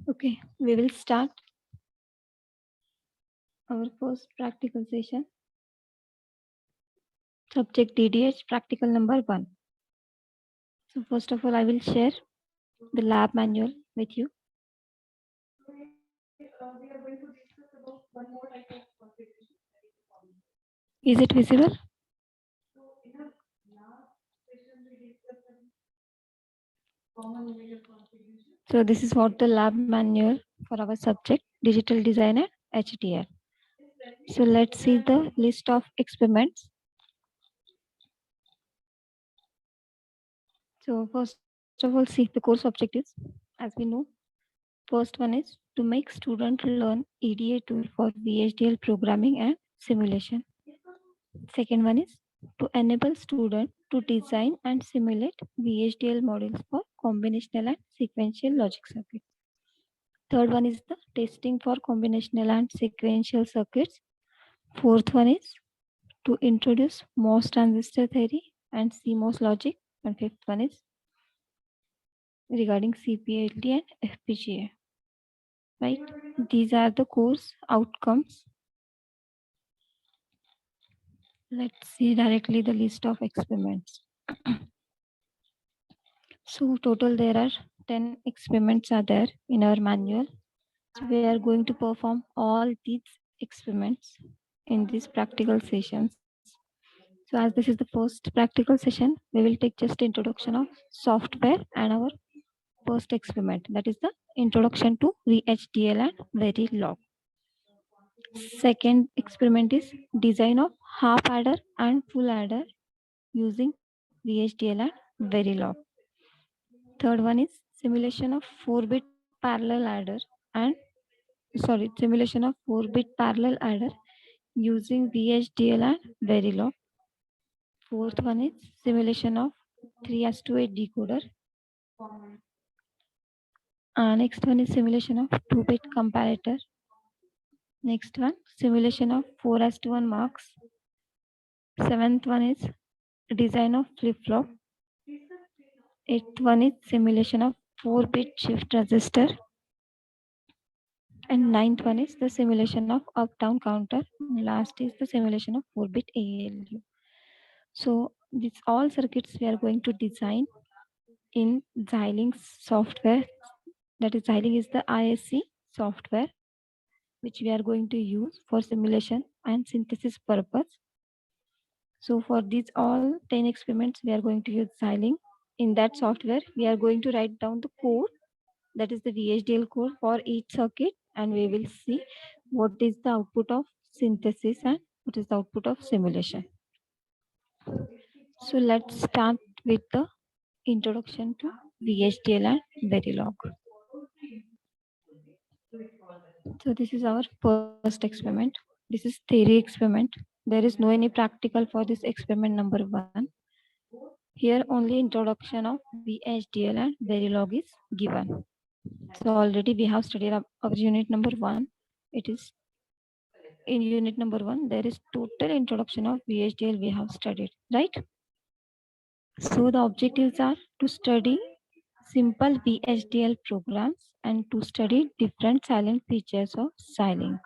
Okay, we will start our first practical session. Subject DDH practical number 1. So first of all, I will share the lab manual with you. Is it visible? So this is what the lab manual for our subject digital design and HDL. So let's see the list of experiments. So first of all, see the course objectives. As we know, first one is to make student learn EDA tool for VHDL programming and simulation. Second one is to enable student to design and simulate VHDL models for combinational and sequential logic circuits. Third one is the testing for combinational and sequential circuits. Fourth one is to introduce MOS transistor theory and CMOS logic. And fifth one is regarding CPLD and FPGA. Right? These are the course outcomes. Let's see directly the list of experiments. So total there are 10 experiments are there in our manual. So we are going to perform all these experiments in these practical sessions. So as this is the first practical session, we will take just introduction of software and our first experiment. That is the introduction to VHDL and Verilog. Second experiment is design of half adder and full adder using VHDL and Verilog. Third one is simulation of 4-bit parallel adder and simulation of 4-bit parallel adder using VHDL and Verilog. Fourth one is simulation of 3:8 decoder. Next one is simulation of 2-bit comparator. Next one, simulation of 4:1 marks. Seventh one is design of flip-flop. Eighth one is simulation of 4-bit shift register. And ninth one is the simulation of up-down counter. And last is the simulation of 4-bit ALU. So these all circuits we are going to design in Xilinx software. That is Xilinx is the ISC software which we are going to use for simulation and synthesis purpose. So for these all 10 experiments we are going to use Xilinx. In that software we are going to write down the code, that is the VHDL code for each circuit, and we will see what is the output of synthesis and what is the output of simulation. So let's start with the introduction to VHDL and Verilog. So this is our first experiment. This is theory experiment. There is no any practical for this experiment number 1. Here only introduction of VHDL and Verilog is given. So already we have studied our unit number 1. It is in unit number 1 there is total introduction of VHDL we have studied, right? So the objectives are to study simple VHDL programs and to study different silent features of Xilinx.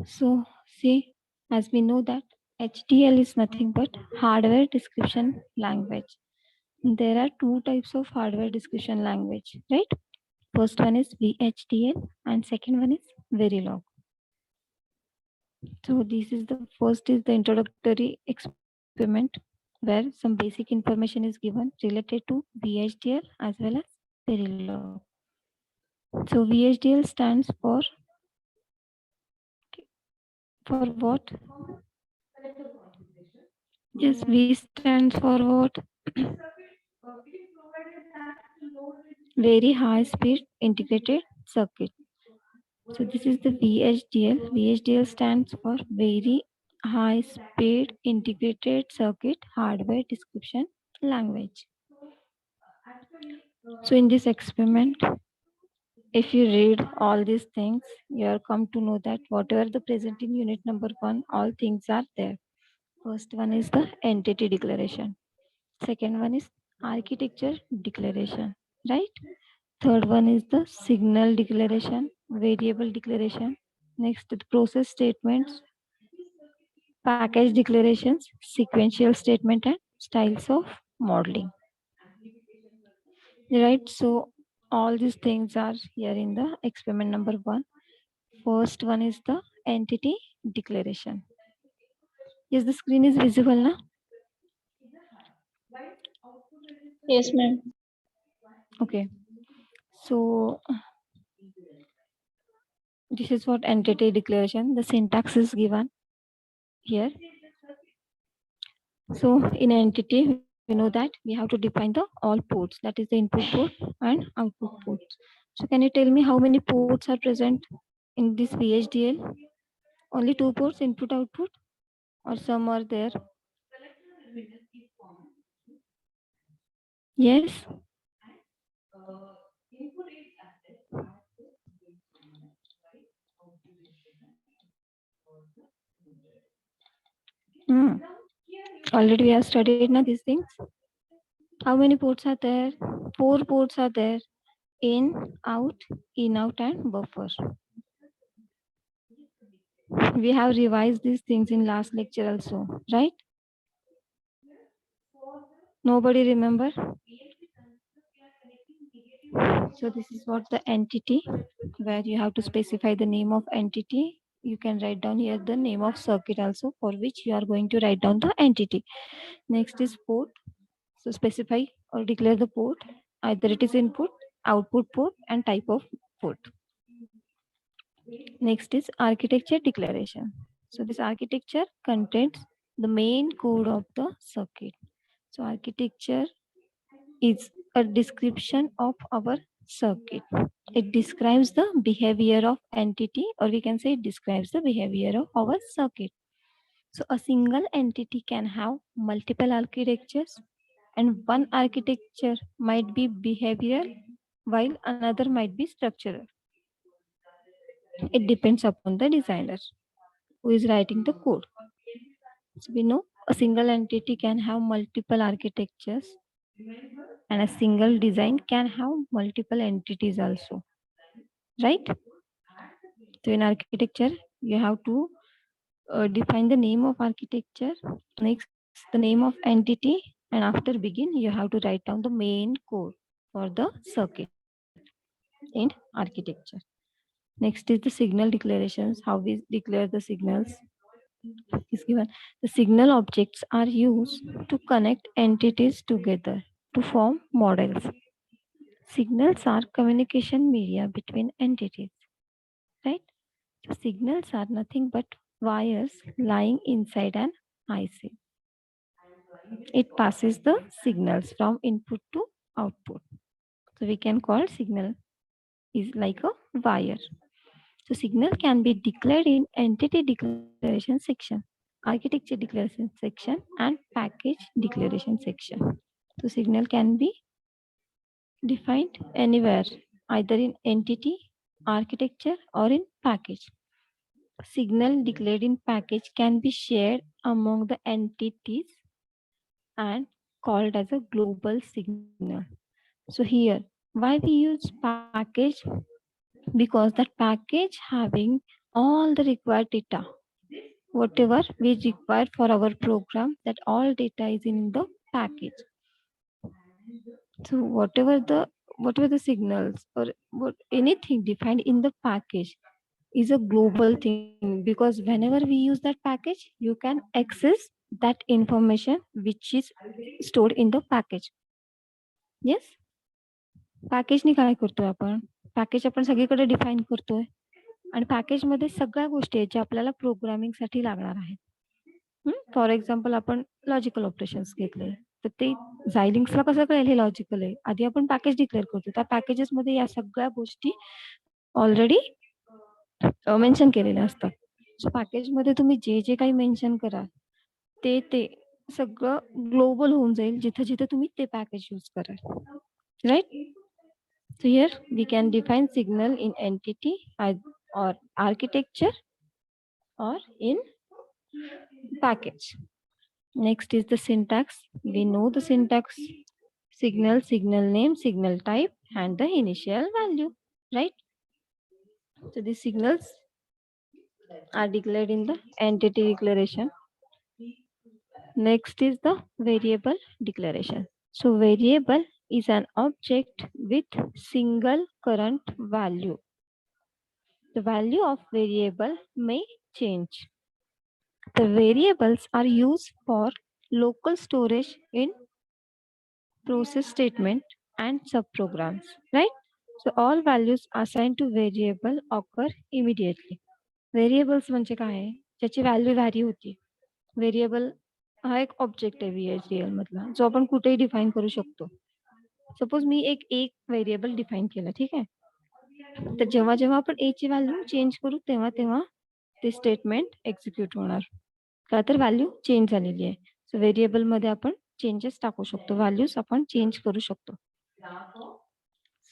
So see, as we know that HDL is nothing but hardware description language. There are two types of hardware description language, right? First one is VHDL and second one is Verilog. So this is the first is the introductory experiment where some basic information is given related to VHDL as well as Verilog. So VHDL stands for what? Yes, V stands for what? Very high speed integrated circuit. So this is the VHDL. VHDL stands for very high speed integrated circuit hardware description language. So in this experiment, if you read all these things, you are come to know that whatever the present in unit number 1, all things are there. First one is the entity declaration. Second one is architecture declaration, right? Third one is the signal declaration, variable declaration. Next, the process statements, package declarations, sequential statement, and styles of modeling. Right, so all these things are here in the experiment number 1. First one is the entity declaration. Yes, the screen is visible now. Yes, ma'am. Okay, so this is what entity declaration, the syntax is given here. So in entity, we know that we have to define the all ports, that is the input port and output ports. So can you tell me how many ports are present in this VHDL? Only 2 ports, input output, or some are there? Yes. Hmm. Already we have studied now these things. How many ports are there? 4 ports are there. In, out, and buffer. We have revised these things in last lecture also, right? Nobody remember? So this is what the entity, where you have to specify the name of entity. You can write down here the name of circuit also, for which you are going to write down the entity. Next is port. So specify or declare the port. Either it is input, output port, and type of port. Next is architecture declaration. So this architecture contains the main code of the circuit. So architecture is a description of our circuit. It describes the behavior of entity, or we can say it describes the behavior of our circuit. So a single entity can have multiple architectures, and one architecture might be behavioral while another might be structural. It depends upon the designer who is writing the code. So we know a single entity can have multiple architectures, and a single design can have multiple entities also, right? So in architecture, you have to define the name of architecture, next the name of entity, and after begin you have to write down the main code for the circuit in architecture. Next is the signal declarations, how we declare the signals is given. The signal objects are used to connect entities together to form models. Signals are communication media between entities, right? So signals are nothing but wires lying inside an IC. It passes the signals from input to output. So we can call signal is like a wire. So signal can be declared in entity declaration section, architecture declaration section, and package declaration section. So signal can be defined anywhere, either in entity, architecture, or in package. Signal declared in package can be shared among the entities and called as a global signal. So here, why we use package? Because that package having all the required data, whatever we require for our program, that all data is in the package. So whatever the signals or what anything defined in the package is a global thing, because whenever we use that package, you can access that information which is stored in the package. Yes, पॅकेजने काय करतोय आपण सगळीकडे define करतोय आणि पॅकेजमध्ये सगळ्या गोष्टी आहेत ज्या आपल्याला प्रोग्रामिंगसाठी लागणार आहेत. फॉर एक्झाम्पल आपण लॉजिकल ऑपरेशन्स घेतले, तर ते झायलिंक्सला कसं कळेल हे लॉजिकल आहे, आधी आपण पॅकेज डिक्लेअर करतो, त्या पॅकेजेसमध्ये या सगळ्या गोष्टी ऑलरेडी मेन्शन केलेल्या असतात. सो पॅकेजमध्ये तुम्ही जे जे काही मेन्शन कराल ते सगळं ग्लोबल होऊन जाईल जिथे जिथे तुम्ही ते पॅकेज यूज कराल, right? So here we can define signal in entity or architecture or in package. Next is the syntax. We know the syntax. signal, signal name, signal type, and the initial value, right? So these signals are declared in the entity declaration. Next is the variable declaration. So variable is an object with single current value. The value of variable may change. The variables are used for local storage in process statement and subprograms, right? So all values assigned to variable occur immediately. Variables म्हणजे काय आहे? ज्याची value vary होती. Variable हा एक object आहे VHDL मधला जो आपण कुठेही डिफाईन करू शकतो. सपोज मी एक व्हेरिएबल डिफाईन केला, ठीक आहे. तर जेव्हा जेव्हा आपण ए ची व्हॅल्यू चेंज करू तेव्हा तेव्हा ते स्टेटमेंट एक्झिक्यूट होणार. का तर व्हॅल्यू चेंज झालेली आहे. सो व्हेरिएबल मध्ये आपण चेंजेस टाकू शकतो, व्हॅल्यूज आपण चेंज करू शकतो.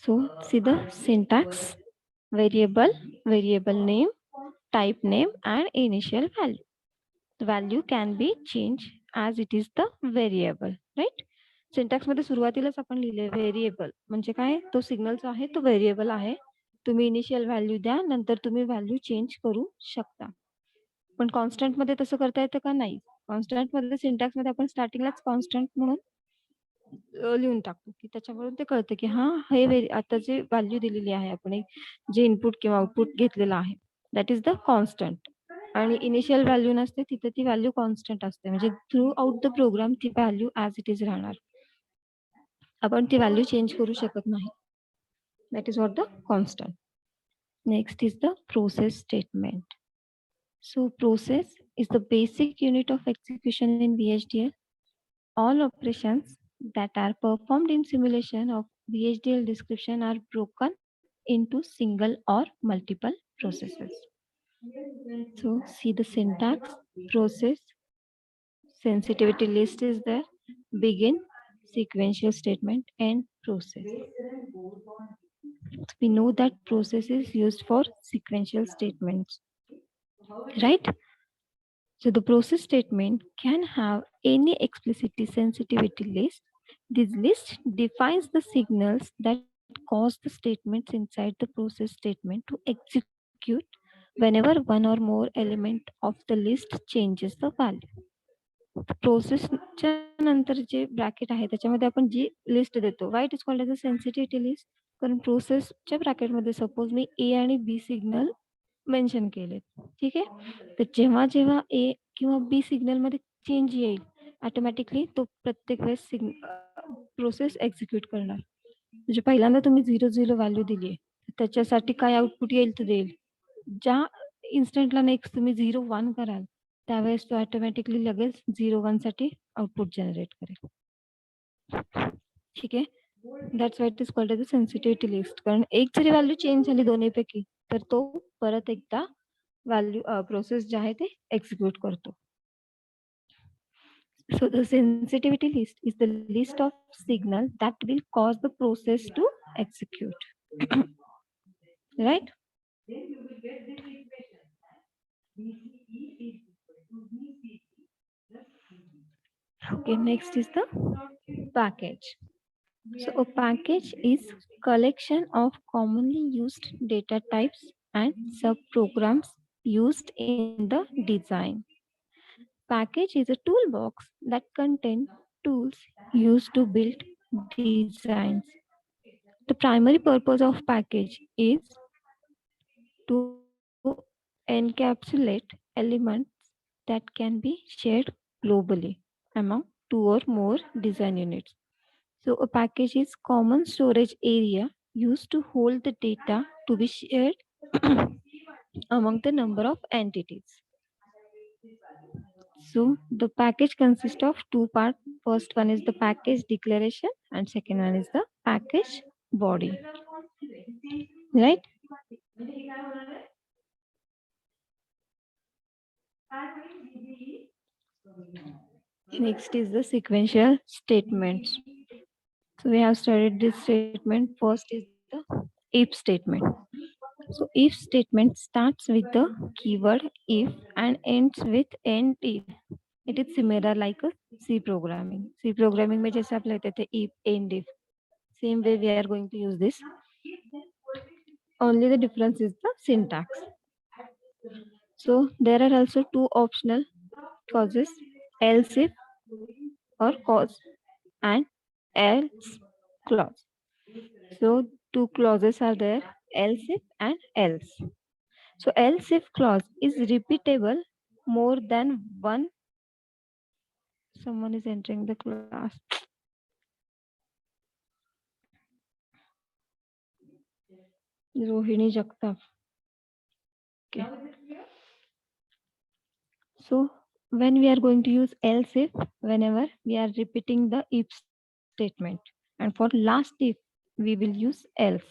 So see the syntax variable, variable name, type name and initial value. The value can be changed as it is the variable, right? Syntax मध्ये सुरुवातीलाच आपण लिहिले व्हेरिएबल म्हणजे काय, तो सिग्नल जो आहे तो व्हेरिएबल आहे. तुम्ही इनिशियल व्हॅल्यू द्या, नंतर तुम्ही व्हॅल्यू चेंज करू शकता. पण कॉन्स्टंट मध्ये तसं करता येतं का? नाही. कॉन्स्टंट मध्ये सिंटॅक्स मध्ये आपण स्टार्टिंगलाच कॉन्स्टंट म्हणून लिहून टाकतो की त्याच्यावरून ते कळतं की हा हे आता जे व्हॅल्यू दिलेली आहे आपण जे इनपुट किंवा आउटपुट घेतलेलं आहे दॅट इज द कॉन्स्टंट. आणि इनिशियल व्हॅल्यू नसते तिथे ती व्हॅल्यू कॉन्स्टंट असते, म्हणजे थ्रू आउट द प्रोग्राम ती व्हॅल्यू ॲज इट इज राहणार. आपण ती व्हॅल्यू चेंज करू शकत नाही. That is what the constant. Next is the process statement. So process is the basic unit of execution in VHDL. All operations that are performed in simulation of VHDL description are broken into single or multiple processes. So see the syntax, process, sensitivity list is there, begin, sequential statement, and process. We know that process is used for sequential statements, right? So the process statement can have any explicit sensitivity list. This list defines the signals that cause the statements inside the process statement to execute whenever one or more element of the list changes the value. प्रोसेसच्या नंतर जे bracket आहे त्याच्यामध्ये आपण जी list देतो, why it is called as a sensitivity list. कारण प्रोसेसच्या ब्रॅकेटमध्ये सपोज मी ए आणि बी सिग्नल मेन्शन केले, ठीक आहे. तर जेव्हा जेव्हा ए किंवा बी सिग्नल मध्ये चेंज येईल ऑटोमॅटिकली तो प्रत्येक वेळेस प्रोसेस एक्झिक्यूट करणार. म्हणजे पहिल्यांदा तुम्ही 0 व्हॅल्यू दिली आहे, त्याच्यासाठी काय आउटपुट येईल तर देईल. ज्या इन्स्टंटला नेक्स्ट तुम्ही 0-1 कराल त्यावेळेस तो ऑटोमॅटिकली लगेच 0-1 साठी आउटपुट जनरेट करेल. ठीक आहे. That's why it is called as a sensitivity list. कारण एक जरी व्हॅल्यू चेंज झाली दोन्हीपैकी तर तो परत एकदा व्हॅल्यू प्रोसेस जे आहे ते एक्झिक्यूट करतो. So the sensitivity list is the list of signal that will cause the process to execute. Right? Okay, next is the package. So a package is collection of commonly used data types and subprograms used in the design. Package is a toolbox that contains tools used to build designs. The primary purpose of package is to encapsulate elements that can be shared globally among two or more design units. So a package is common storage area used to hold the data to be shared among the number of entities. So the package consists of two parts. First one is the package declaration and second one is the package body. Right? Next is the sequential statements. So we have studied this statement. First is the if statement. So if statement starts with the keyword if and ends with end if. It is similar like a C programming. C programming में जैसे आप लेते थे if, end, if. Same way we are going to use this. Only the difference is the syntax. So there are also two optional clauses, else if or cause and else clause. So two clauses are there, else if and else. So else if clause is repeatable more than one. Someone is entering the class. Rohini Jagtap. Okay. So when we are going to use else if, whenever we are repeating the if statement, and for last if we will use else.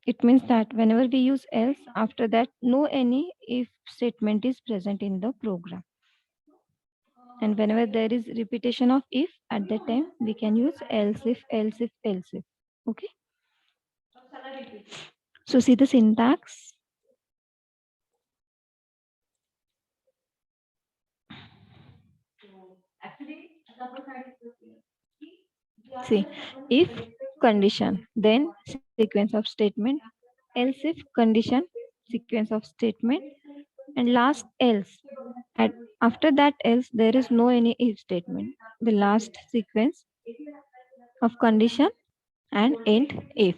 It means that whenever we use else, after that no any if statement is present in the program. And whenever there is repetition of if, at that time we can use else if, else if, else if. Okay. So see the syntax. See, if condition, then sequence of statement, else if condition, sequence of statement, and last else. And after that else, there is no any if statement. The last sequence of condition and end if.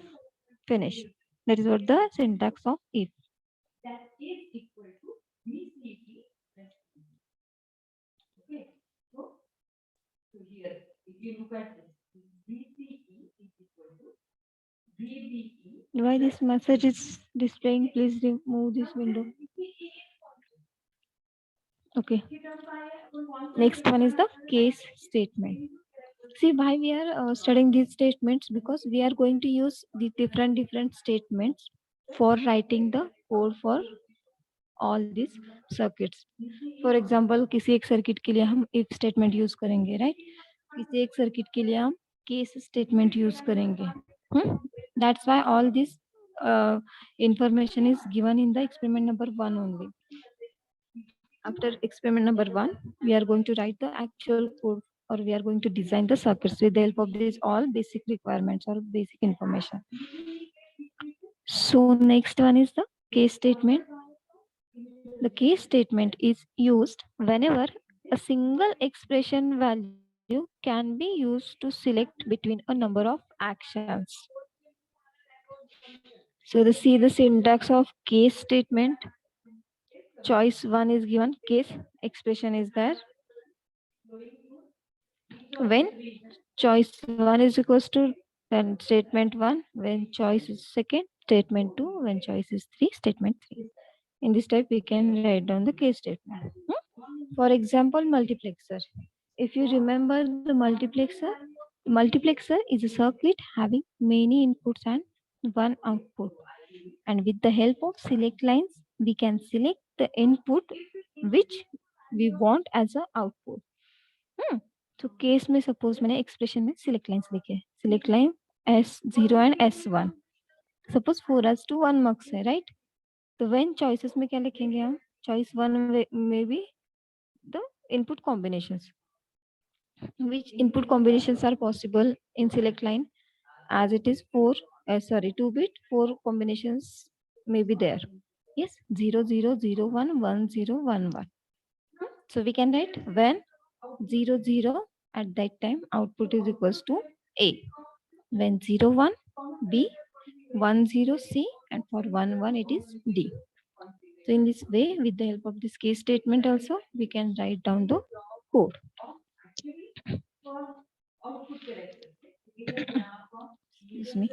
Finish. That is what the syntax of if. Why this message is displaying? Please remove this window. Okay. Next one is the case statement. See why we are studying these statements, because we are going to use the different statements for writing the code for all these circuits. For example, किसी एक circuit के लिए हम if statement use करेंगे, right? किसी एक circuit के लिए हम case statement use करेंगे. That's why all this information is given in the experiment number 1 only. After experiment number 1, we are going to write the actual code, or we are going to design the circuits with the help of these all basic requirements or basic information. So next one is the case statement. The case statement is used whenever a single expression value can be used to select between a number of actions. So see the syntax of case statement. Choice 1 is given, case expression is there. When choice 1 is equals to, then statement 1, when choice is second, statement 2, when choice is 3, statement 3. In this type we can write down the case statement. For example, multiplexer. If you remember the multiplexer is a circuit having many inputs and one output. And with the help of select lines, we can select the input which we want as a output. तो case में suppose मैंने expression में select lines लिखे, select line S0 and S1, suppose 4:1 marks है, right? तो when choices में क्या लिखेंगे हम? चॉइस 1 में भी the input combinations, which input combinations are possible in select line, as it is 2-bit 4 combinations may be there. Yes, 0 0 0 1 1 0 1 1. So we can write when 0 0, at that time output is equals to A. When 0 1, B. 1 0, C, and for 1 1 it is D. So in this way, with the help of this case statement also, we can write down the code. Excuse me.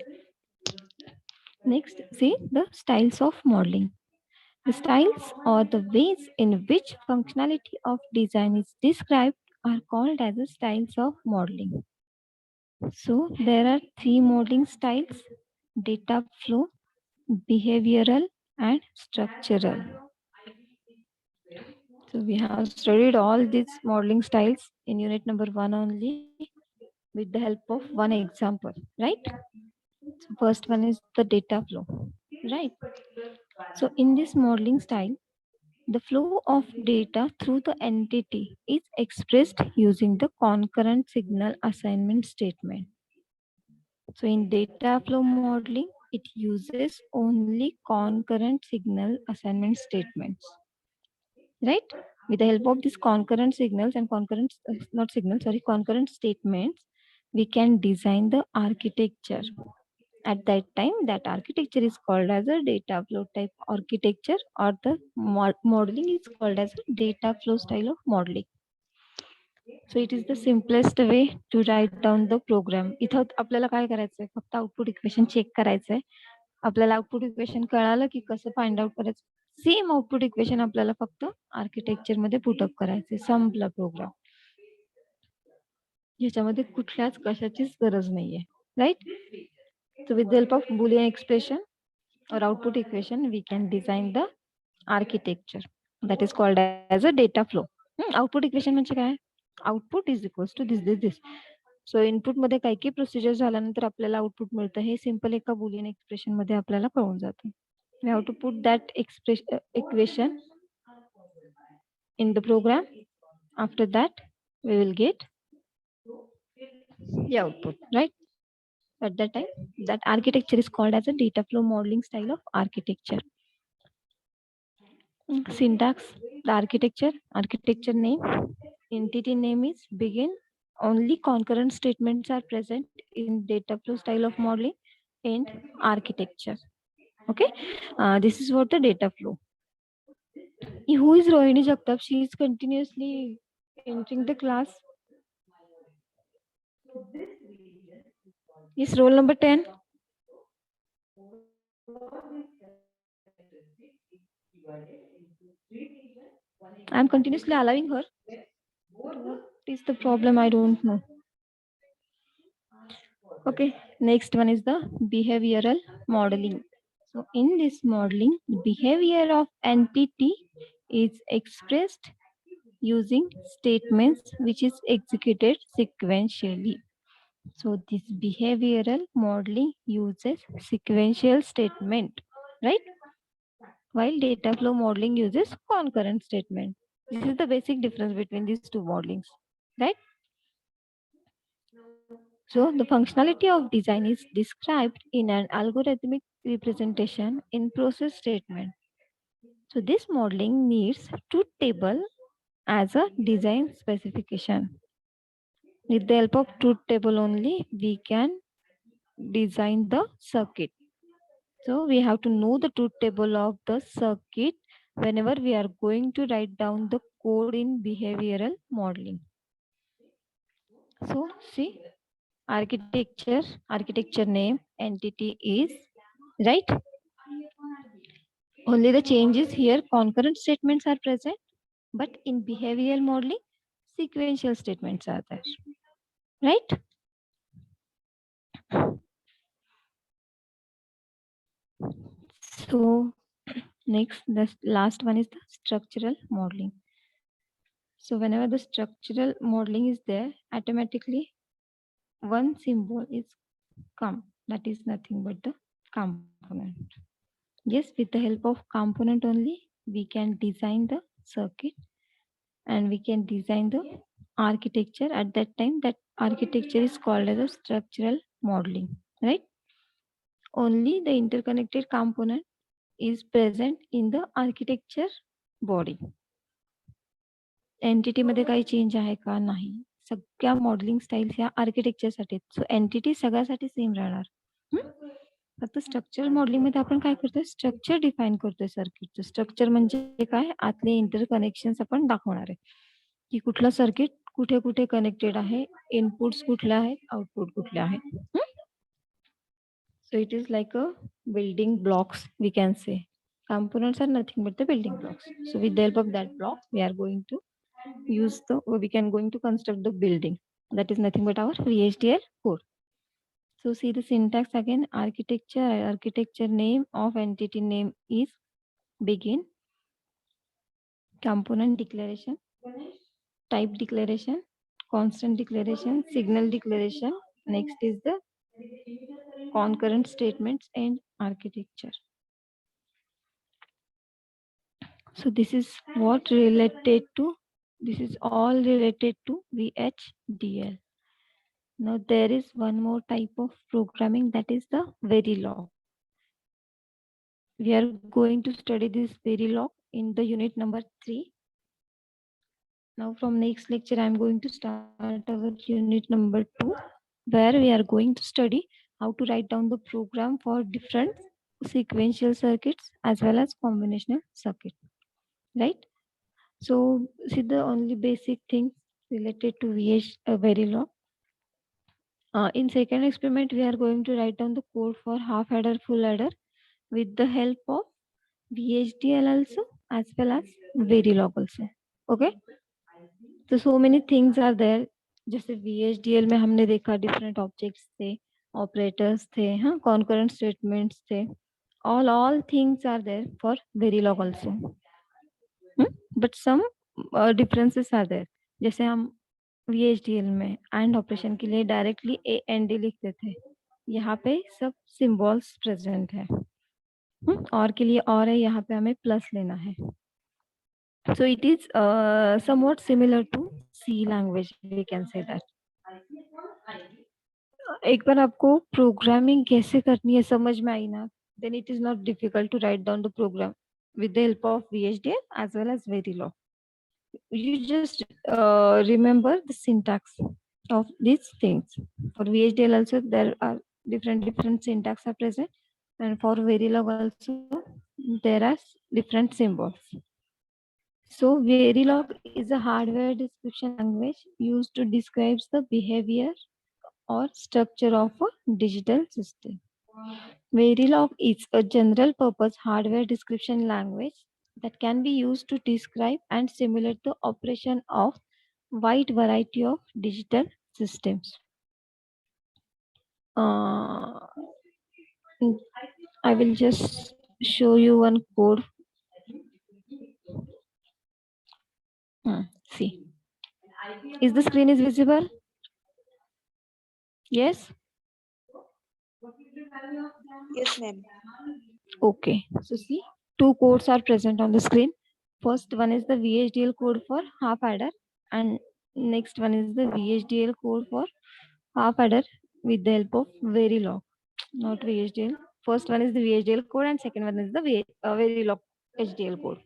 Next, see the styles of modeling. The styles, or the ways in which functionality of design is described, are called as the styles of modeling. So there are 3 modeling styles: data flow, behavioral, and structural. So we have studied all these modeling styles in unit number 1 only, with the help of one example, right? So first one is the data flow, right? So in this modeling style, The flow of data through the entity is expressed using the concurrent signal assignment statement. So in data flow modeling, it uses only concurrent signal assignment statements, right? With the help of these concurrent signals and not signals, sorry, concurrent statements, we can design the architecture. At that time, that architecture is called as a data flow type architecture, or the modeling is called as a data flow style of modeling. So it is the simplest way to write down the program. इथं आपल्याला काय करायचंय, फक्त output equation check करायचंय. आपल्याला output equation कळालं की कसं फाइंड आउट करायचं. सेम आउटपुट इक्वेशन आपल्याला फक्त आर्किटेक्चर मध्ये पुटअप करायचे. संपला प्रोग्राम. याच्यामध्ये कुठल्याच कशाचीच गरज नाहीये, right? So with the help of Boolean expression or output equation, we can design the architecture that is called as a data flow. Output equation म्हणजे काय? Output is equals to this. So input मध्ये काही काही procedure झाल्यानंतर आपल्याला output मिळतं. हे simple एका Boolean expression मध्ये आपल्याला कळून जातं. We have to put that equation in the program. After that, we will get the output, right? At that time, that architecture is called as a data flow modeling style of architecture. Syntax, the architecture name, entity name is begin. Only concurrent statements are present in data flow style of modeling and architecture. Okay, this is what the data flow. Who is Rohini Jagtap? She is continuously entering the class. Is roll number 10. I am continuously allowing her. What is the problem? I don't know. Okay, next one is the behavioral modeling. So in this modeling, the behavior of entity is expressed using statements which is executed sequentially. So this behavioral modeling uses sequential statement, right? While data flow modeling uses concurrent statement. This is the basic difference between these two modelings, right? So the functionality of design is described in an algorithmic representation in process statement. So this modeling needs truth table as a design specification. With the help of truth table only, we can design the circuit. So we have to know the truth table of the circuit whenever we are going to write down the code in behavioral modeling. So see, architecture name, entity is, right? Only the changes here, concurrent statements are present, but in behavioral modeling, sequential statements are there, right? So next, the last one is the structural modeling. So whenever the structural modeling is there, automatically one symbol is come. That is nothing but the component. Yes, with the help of component only, we can design the circuit and we can design the architecture. At that time, that architecture is called as a structural modeling, right? Only the interconnected component is present in the architecture body. Entity मध्ये काही change आहे का? नाही. सगळ्या modelling styles ह्या architecture साठी. So entity सगळ्यासाठी same राहणार. फक्त स्ट्रक्चरल मॉडेलिंग मध्ये आपण काय करतोय, स्ट्रक्चर डिफाईन करतोय सर्किटचं. स्ट्रक्चर म्हणजे काय, आतले इंटरकनेक्शन आपण दाखवणार आहे की कुठलं सर्किट कुठे कुठे कनेक्टेड आहे, इनपुट्स कुठले आहेत, आउटपुट कुठले आहेत. So it is like a building blocks, we can say. Components are nothing but the building blocks. So with the help of that block, we are going to going to construct the building. That is nothing but our VHDL code. So see the syntax again. Architecture name of entity name is begin. Component declaration, type declaration, constant declaration, signal declaration. Next is the concurrent statements and architecture. So this is what related to, this is all related to VHDL. Now there is one more type of programming, that is the Verilog. We are going to study this Verilog in the unit number 3. Now from next lecture I am going to start our unit number 2, where we are going to study how to write down the program for different sequential circuits as well as combinational circuit, right? So see the only basic things related to Verilog. In second experiment, we are going to write down the code for half adder, full adder with the help of VHDL also as well as Verilog also. Okay. So many things are there. जैसे VHDL में हमने देखा different objects थे, operators थे, हाँ, concurrent statements थे. All things are there for Verilog also. But some differences are there. जैसे हम VHDL में एंड ऑपरेशन के लिए डायरेक्टली AND लिखते थे, यहाँ पे सब सिंबल्स प्रेजेंट है. और के लिए और है, यहाँ पे हमें प्लस लेना है. So it is somewhat similar to C language, we can say that. एक बार आपको प्रोग्रामिंग कैसे करनी है समझ में आई ना, then it is not difficult to write down the program with the help of VHDL as well as Verilog. You just remember the syntax of these things. For VHDL also there are different syntax are present, and for Verilog also there are different symbols. So Verilog is a hardware description language used to describe the behavior or structure of a digital system. Verilog is a general purpose hardware description language that can be used to describe and simulate the operation of wide variety of digital systems. I will just show you one code. See, is the screen is visible? Yes. Yes, ma'am. Okay, so see, two codes are present on the screen. First one is the VHDL code for half adder, and next one is the VHDL code for half adder with the help of Verilog, not VHDL. First one is the VHDL code, and second one is the Verilog HDL code.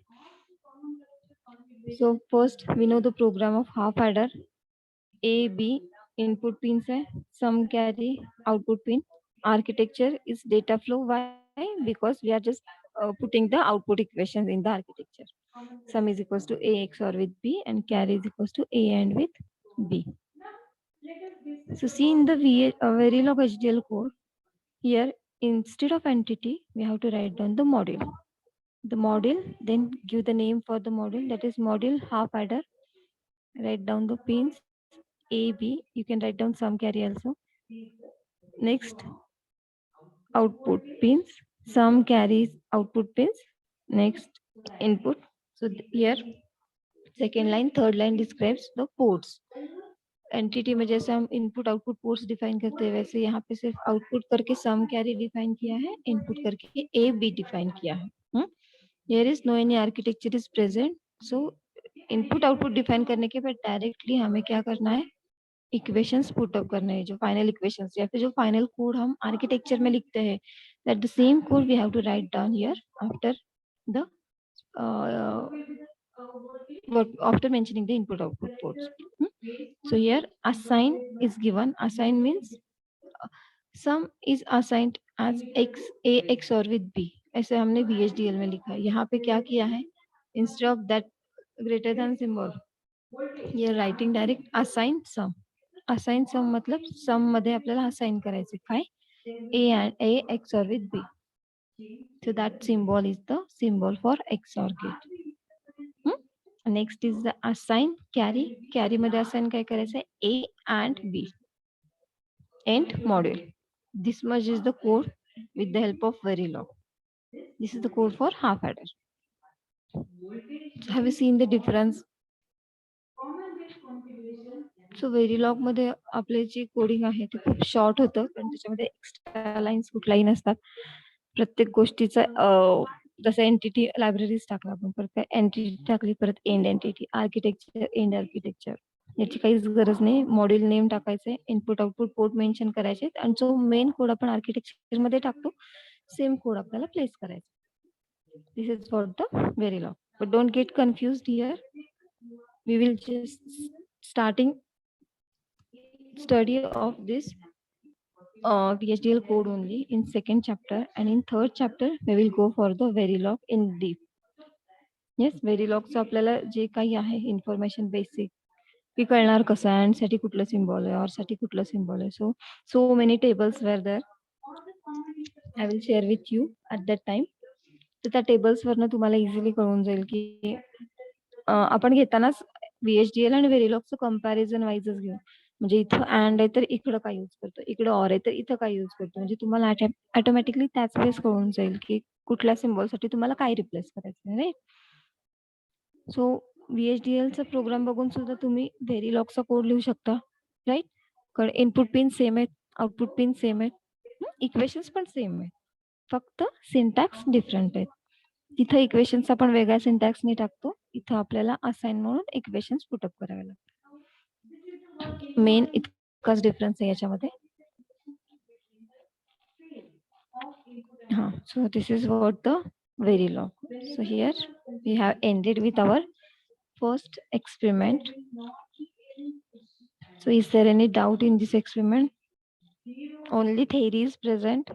So first we know the program of half adder. A, B input pins है, sum carry output pin. Architecture is data flow. Why? Because we are just putting the output equations in the architecture. Sum is equals to A XOR with B, and carry is equals to A and with B. So see in the Verilog HDL code, here instead of entity, we have to write down the module. The module, then give the name for the module, that is module half adder. Write down the pins A, B. You can write down sum carry also. Next, output pins, sum carries output pins. Next, input. So here second line, third line describes the ports. Entity में जैसे हम input output ports define करते हैं, वैसे यहाँ पे सिर्फ output करके सम कैरी डिफाइन किया है, इनपुट करके ए बी डिफाइन किया है. Here is no any architecture is present. So input output define करने के बाद डायरेक्टली हमें क्या करना है, इक्वेशंस पुट अप करने हैं, जो फाइनल इक्वेशंस या फिर जो फाइनल कोड हम आर्किटेक्चर में लिखते हैं, that the same code we have to write down here after the after mentioning the input output ports. So here assign is given. Assign means sum is assigned as x a XOR with b. ऐसे हमने VHDL में लिखा है. यहाँ पे क्या किया है, instead of that greater than symbol, here writing direct assign sum. Assign sum मतलब sum मध्ये आपल्याला assign करायचे काय, a and a XOR with b. So that symbol is the symbol for XOR gate. Next is the assign carry. Carry मध्ये assign काय करायचं आहे, A and B end module. This much is the code with the help of Verilog. This is the code for half adder. Have you seen the difference? So Verilog मध्ये आपले जे coding आहे ते खूप short होतं, कारण त्याच्यामध्ये extra lines कुठलाही नसतात. प्रत्येक गोष्टीचा जसं एंटिटी लायब्ररीज टाकला आपण, परत काय एंटिटी टाकली, परत and entity, architecture, and architecture, याची काहीच गरज नाही. मॉड्यूल नेम टाकायचे, इनपुट आउटपुट पोर्ट मेन्शन करायचे, आणि जो मेन कोड आपण आर्किटेक्चर मध्ये टाकतो सेम कोड आपल्याला प्लेस करायचा. This is for the Verilog. But don't get confused here. We will just starting study of this VHDL code only in second chapter, and in third chapter we will go for the Verilog in deep. Yes, Verilogचं आपल्याला जे काही आहे information basic की कळणार कसं आहे, and साठी कुठलं symbol आहे, ऑर साठी कुठलं सिम्बॉल आहे. So many tables were there. I will share with you at that time. तर त्या टेबल्सवरनं तुम्हाला इझिली कळून जाईल की आपण घेतानाच VHDL आणि व्हेरिलॉगचं कंपॅरिझन वाईजच घेऊ. म्हणजे इथं अँड आहे तर इकडं काय यूज करतो, इकडं ऑर आहे तर इथं काय यूज करतो. म्हणजे तुम्हाला ऑटोमॅटिकली त्याच वेळेस कळून जाईल की कुठल्या सिम्बॉलसाठी तुम्हाला काय रिप्लेस करायचं आहे. राईट. सो VHDLचा प्रोग्राम बघून सुद्धा तुम्ही व्हेरिलॉगचा कोड लिहू शकता. राईट. कारण इनपुट पिन सेम आहेत, आउटपुट पिन सेम आहेत, इक्वेशन्स पण सेम आहेत, फक्त सिंटॅक्स डिफरंट आहेत. तिथं इक्वेशन्स आपण वेगळ्या सिंटॅक्सने टाकतो, इथं आपल्याला असाइन म्हणून इक्वेशन्स पुटअप करावे लागतात. मेन इतकाच डिफरन्स आहे याच्यामध्ये. So this is what the Verilog. So here we have ended with our first experiment. So is there any doubt in this experiment? Only theory is present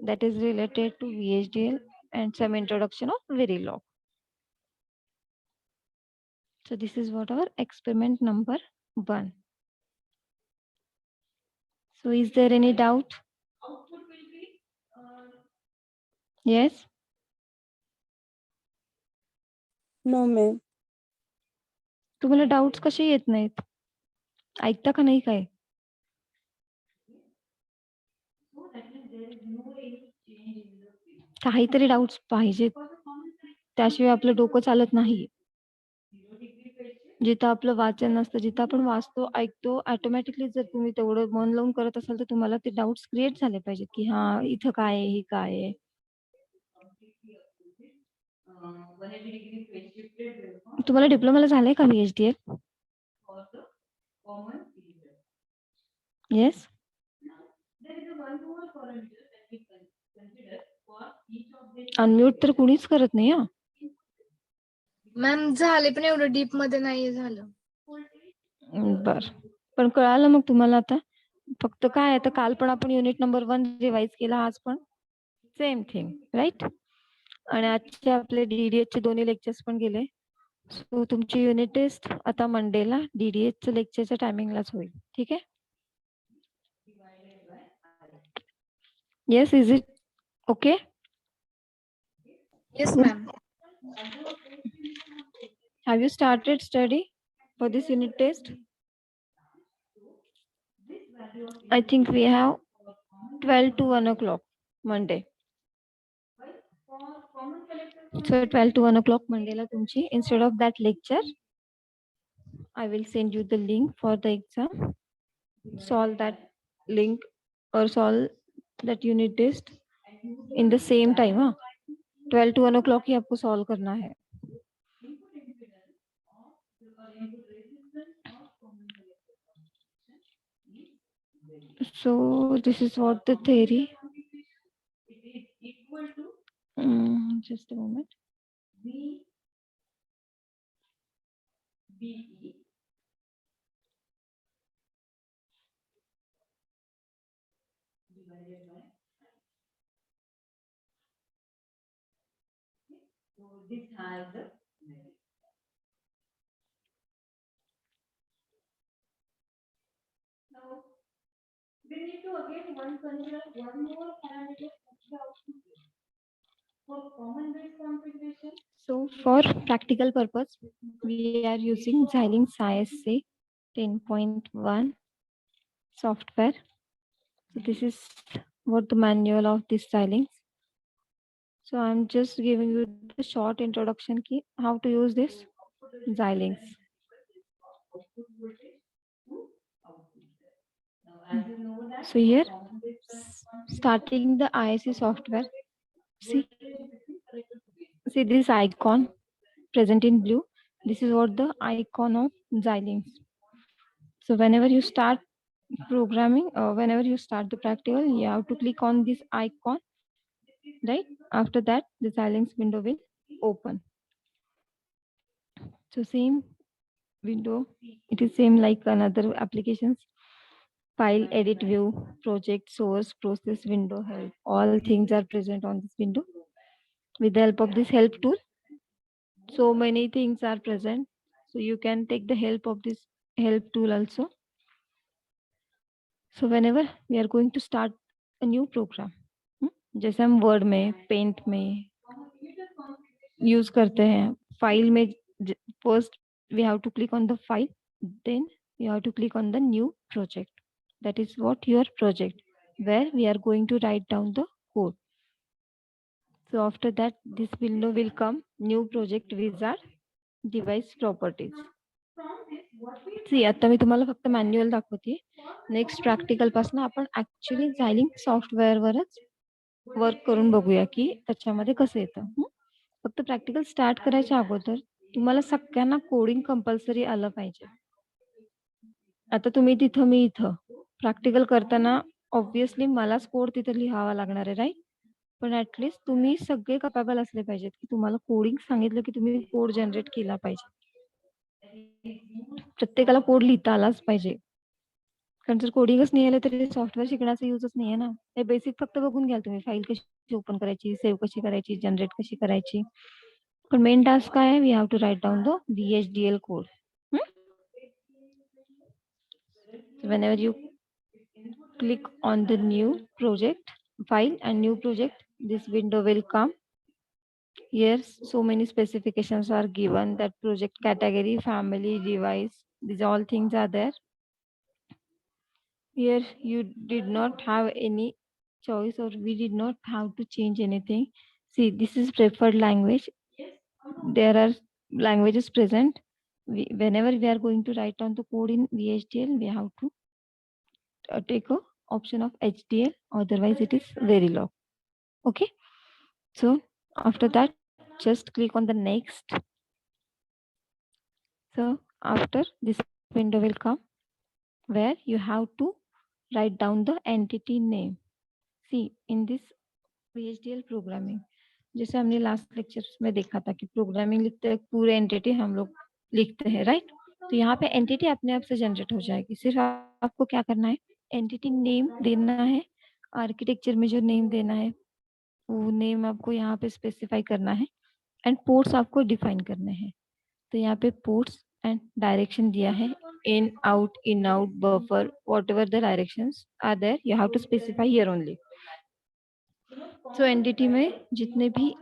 that is related to VHDL and some introduction of Verilog. So this is what our experiment number 1. So is there any doubt? Yes? No, ma'am. तुम्हाला doubts कसे येत नाहीत? ऐकता का नाही काय? काहीतरी doubts पाहिजेत, त्याशिवाय आपलं डोकं चालत नाही. जिथं आपलं वाचन नसतं, जिथं आपण वाचतो, ऐकतो, ऑटोमॅटिकली जर तुम्ही तेवढं मन लावून करत असाल तर तुम्हाला ते डाउट्स क्रिएट झाले पाहिजेत की हा इथं काय आहे, हे काय आहे. तुम्हाला डिप्लोमाला झालंय का VHDL? येस. अनम्यूट तर कुणीच करत नाही. मॅम झाले पण एवढं डीप मध्ये नाही झालं. बर, पण कळालं मग तुम्हाला आता. फक्त काय आता काल पण आपण युनिट नंबर 1 रिवाइज केला, आज पण सेम थिंग. राईट. आणि आजचे आपले DDH चे दोन्ही लेक्चर्स पण गेले. सो तुमची युनिट टेस्ट आता मंडेला DDH च्या लेक्चरच्या टायमिंगलाच होईल. ठीक आहे. Yes, is it okay? Yes ma'am. Have you started study for this unit test? I think we have 12 to 1 o'clock Monday. So 12 to 1 o'clock Monday la tumchi, instead of that lecture, I will send you the link for the exam. Solve that link or solve that unit test in the same time. 12 to 1 o'clock ही आपको solve करना है. So this is what the theory. Just a moment. This has the now we need to again consider one more parameter for common base configuration. So for practical purpose, we are using Xilinx ISA 10.1 software. So this is what the manual of this Xilinx. So I'm just giving you the short introduction key how to use this Xilinx. So here, starting the ISA software. See, see this icon present in blue. This is what the icon of Xilinx. So whenever you start programming, whenever you start the practical, you have to click on this icon, right? After that, the Xilinx window will open. So same window, it is same like another applications. File, edit, view, project, source, process, window, help. All things are present on this window. With the help of this help tool, so many things are present. So you can take the help of this help tool also. So whenever we are going to start a new program, जैसे हम word में paint में use करते हैं, file में first we have to click on the file, then you have to click on the new project. That is what your project, where we are going to write down the code. So after that, this window will come, new project wizard, device properties. See, आता मी तुम्हाला फक्त manual दाखवते. Next practical पासून आपण actually Xilinx software वरच work करून बघूया की त्याच्यामध्ये कसं येतं. फक्त प्रॅक्टिकल स्टार्ट करायच्या अगोदर तुम्हाला सगळ्यांना कोडिंग कंपल्सरी आलं पाहिजे. आता तुम्ही तिथं, मी इथं प्रॅक्टिकल करताना ऑब्विसली मलाच कोड तिथे लिहावा लागणार आहे, राईट? पण ऍटलीस्ट तुम्ही सगळे कॅपेबल असले पाहिजेत की तुम्हाला कोडिंग सांगितलं की तुम्ही कोड जनरेट केला पाहिजे. प्रत्येकाला कोड लिहिता आलाच पाहिजे. कारण जर कोडिंगच नाही आलं तरी सॉफ्टवेअर शिकण्याचा युजच नाही आहे ना. हे बेसिक फक्त बघून घ्याल तुम्ही, फाईल कशी ओपन करायची, सेव्ह कशी करायची, जनरेट कशी करायची. पण मेन टास्क काय आहे, we have to write down the VHDL कोड. Whenever you click on the new project file and new project, this window will come. Here so many specifications are given, that project category, family, device, these all things are there. Here you did not have any choice, or we did not have to change anything. See, this is preferred language. There are languages present. Whenever we are going to write down the code in VHDL, we have to take a option of HDL, otherwise it is very low. Okay, so after that, just click on the next. So after this window will come, where you have to write down the entity name. See, in this VHDL programming, जैसे हमने last lectures में देखा था कि programming लिखते हैं पूरे entity हम लोग लिखते हैं, राइट? तो यहाँ पे एंटिटी अपने आप से जनरेट हो जाएगी. सिर्फ आपको क्या करना है, एंटिटी नेम देना है. आर्किटेक्चर में जो नेम देना है वो नेम आपको यहाँ पे स्पेसिफाई करना है, एंड पोर्ट्स आपको डिफाइन करने हैं. तो यहाँ पे पोर्ट्स एंड डायरेक्शन दिया है, in out, buffer, whatever the directions are there, you have to specify here only. So entity में जितने भी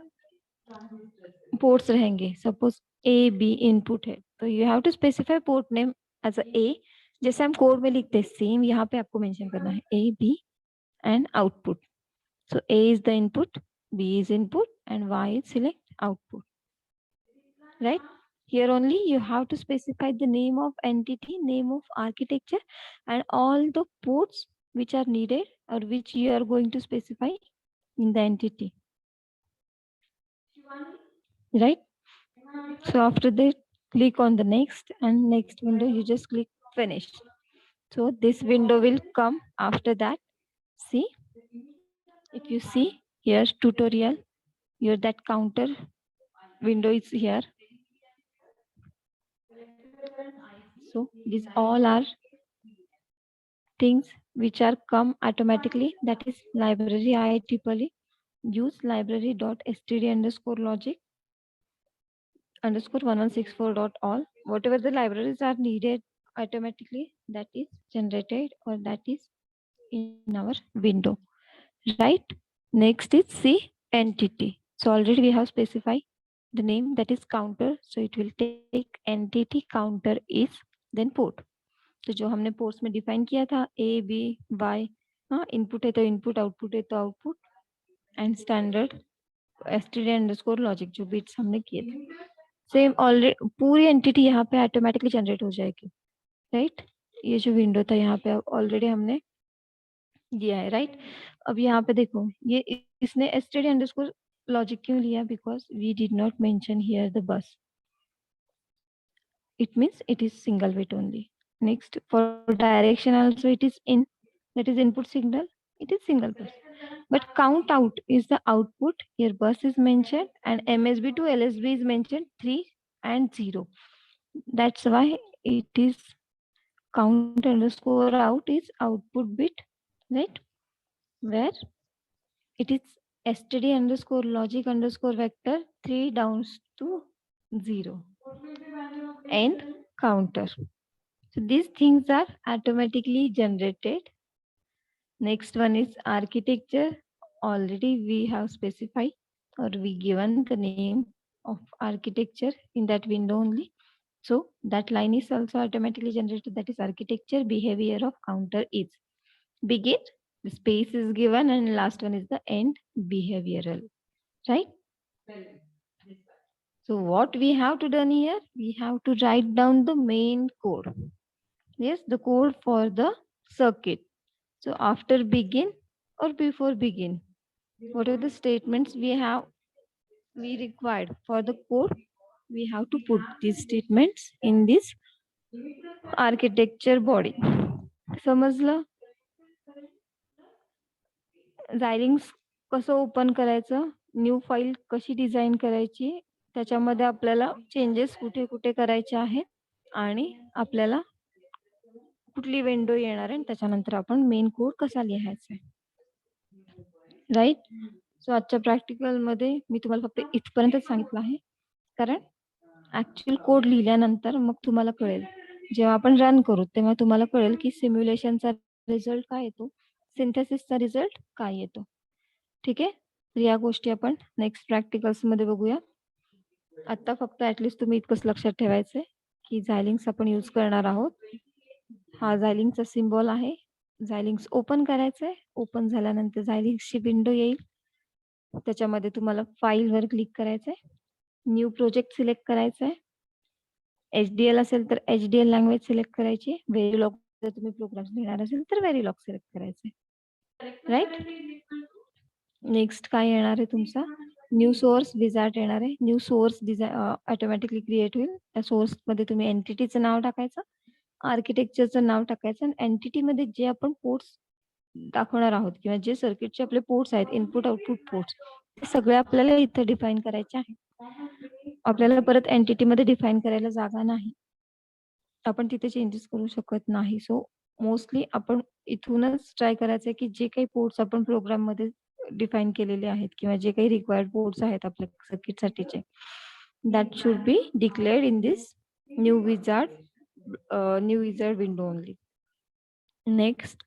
पोर्ट्स रहेंगे, सपोज A, B इनपुट है, तो you have to specify port name as a A. जैसे हम कोड में लिखते हैं सेम यहाँ पे आपको मेंशन करना है A, B and output. So A is the input, B is input, and Y is select output. Right? Here only you have to specify the name of entity, name of architecture, and all the ports which are needed or which you are going to specify in the entity. Right? So after that, click on the next, and next window you just click finish. So this window will come after that. See, if you see here tutorial, here that counter window is here. So these all are things which are come automatically. That is library IEEE. Use library.std_logic _1164.all. Whatever the libraries are needed automatically, that is generated, or that is in our window. Right? Next is C, entity. So already we have specified the name, that is counter. So it will take entity counter is then port. तो जो हमने ports में define किया था A, B, Y, हाँ, input है तो input, output है तो आउटपुट, एंड स्टैंडर्ड std_logic जो बिट्स हमने किए थे, सेम ऑलरेडी पूरी एंटिटी यहाँ पे ऑटोमेटिकली जनरेट हो जाएगी. राइट? ये जो विंडो था यहाँ पे ऑलरेडी हमने दिया है, राइट? अब यहाँ पे देखो, ये इसने std_logic लॉजिक क्यों लिया? Because we did not mention here the bus. It means it is single bit only. Next, for direction also it is in, that is input signal, it is single bus. But count out is the output. Here bus is mentioned and MSB to LSB is mentioned 3 and 0. That's why it is count underscore out is output bit, right? Where it is std underscore logic underscore vector 3 downs to 0 and counter. So these things are automatically generated. Next one is architecture. Already we have specified or we given the name of architecture in that window only. So that line is also automatically generated. That is architecture behavior of counter is begin. The space is given and last one is the end behavioral, right? So what we have to done here, we have to write down the main code. Yes, the code for the circuit. So after begin or before begin, what are the statements we required for the code? We have to put these statements in this architecture body. समजलं? Xilinx कसं open करायचं, new file कशी design करायची, त्याच्यामध्ये आपल्याला changes कुठे कुठे करायचे आहेत आणि आपल्याला कुठली विंडो येणार आहे, त्याच्यानंतर आपण मेन कोड कसा लिहायचा आहे, राईट? सो आजच्या प्रॅक्टिकल मध्ये मी तुम्हाला फक्त इथपर्यंतच सांगितलं आहे, कारण ऍक्च्युअल कोड लिहिल्यानंतर मग तुम्हाला कळेल, जेव्हा आपण रन करू तेव्हा तुम्हाला कळेल की सिम्युलेशनचा रिझल्ट काय येतो, सिंथेसिसचा रिझल्ट काय येतो. ठीक आहे, तर या गोष्टी आपण नेक्स्ट प्रॅक्टिकल्स मध्ये बघूया. आता फक्त ऍटलिस्ट तुम्ही इतकंच लक्षात ठेवायचंय की Xilinx आपण यूज करणार आहोत. हा Xilinxचा सिम्बॉल आहे. Xilinx ओपन करायचंय. ओपन झाल्यानंतर Xilinxची विंडो येईल. त्याच्यामध्ये तुम्हाला फाईल वर क्लिक करायचंय, न्यू प्रोजेक्ट सिलेक्ट करायचंय. HDL असेल तर HDL लँग्वेज सिलेक्ट करायची. व्हेरिलॉग जर तुम्ही प्रोग्राम्स लिहिणार असेल तर व्हेरिलॉग सिलेक्ट करायचे, राईट? नेक्स्ट काय येणार आहे तुमचा न्यू सोर्स विझार्ड येणार आहे. न्यू सोर्स ऑटोमॅटिकली क्रिएट होईल. त्या सोर्स मध्ये तुम्ही एंटिटीचं नाव टाकायचं, आर्किटेक्चरचं नाव टाकायचं आणि एंटिटी मध्ये जे आपण पोर्ट्स दाखवणार आहोत किंवा जे सर्किटचे आपले पोर्ट्स आहेत, इनपुट आउटपुट पोर्ट्स, ते सगळे आपल्याला इथं डिफाईन करायचे आहे. आपल्याला परत एंटिटी मध्ये डिफाईन करायला जागा नाही, आपण तिथे चेंजेस करू शकत नाही. सो मोस्टली आपण इथूनच ट्राय करायचं की जे काही पोर्ट्स आपण प्रोग्राम मध्ये डिफाईन केलेले आहेत किंवा जे काही रिक्वायर्ड पोर्ट्स आहेत आपल्या सर्किट साठीचे, that should be declared in this new wizard window only. Next,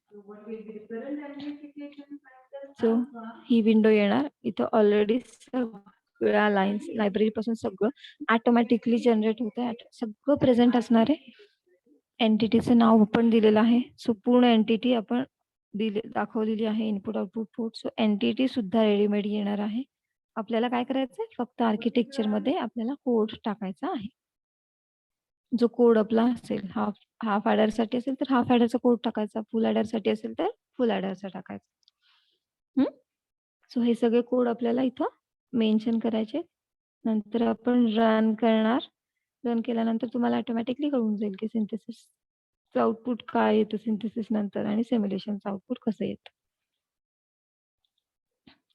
so ही विंडो येणार. इथं ऑलरेडी सगळ्या लाईन्स लायब्ररी पासून सगळं ऑटोमॅटिकली जनरेट होत आहे, सगळं प्रेझेंट असणार आहे. एंटिटीचं नाव पण दिलेलं आहे. सो पूर्ण एंटिटी आपण दाखवलेली आहे, input output port. So entity सुद्धा रेडीमेड येणार आहे. आपल्याला काय करायचंय, फक्त आर्किटेक्चर मध्ये आपल्याला कोड टाकायचा आहे. जो कोड आपला असेल, हाफ ॲडर साठी असेल तर हाफ ॲडरचा कोड टाकायचा, फुल ॲडर साठी असेल तर फुल ॲडरचा टाकायचा. सो हे सगळे कोड आपल्याला इथं मेन्शन करायचे. नंतर आपण रन करणार. रन केल्यानंतर तुम्हाला ऑटोमॅटिकली कळून जाईल की सिंथेसिस आउटपुट काय येतं सिंथेसिस नंतर आणि सिम्युलेशनचं आउटपुट कसं येतं.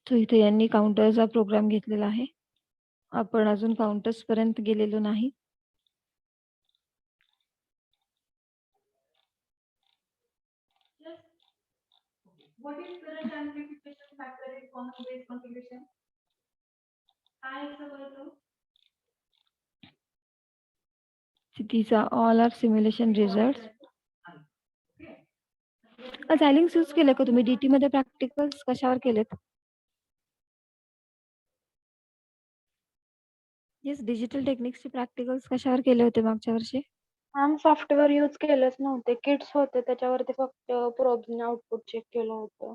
तो इथे यांनी काउंटरचा प्रोग्राम घेतलेला आहे. आपण अजून काउंटर्स पर्यंत गेलेलो नाही. These are all our simulation results. Xilinx use केलं का तुम्ही? DT मध्ये प्रॅक्टिकल्स कशावर केलेत? येस, डिजिटल टेक्निक्सचे प्रॅक्टिकल्स कशावर केले होते मागच्या वर्षी? मॅम सॉफ्टवेअर यूज केलंच नव्हते, किट्स होते त्याच्यावरती फक्त प्रोब्स आउटपुट चेक केलं होतं.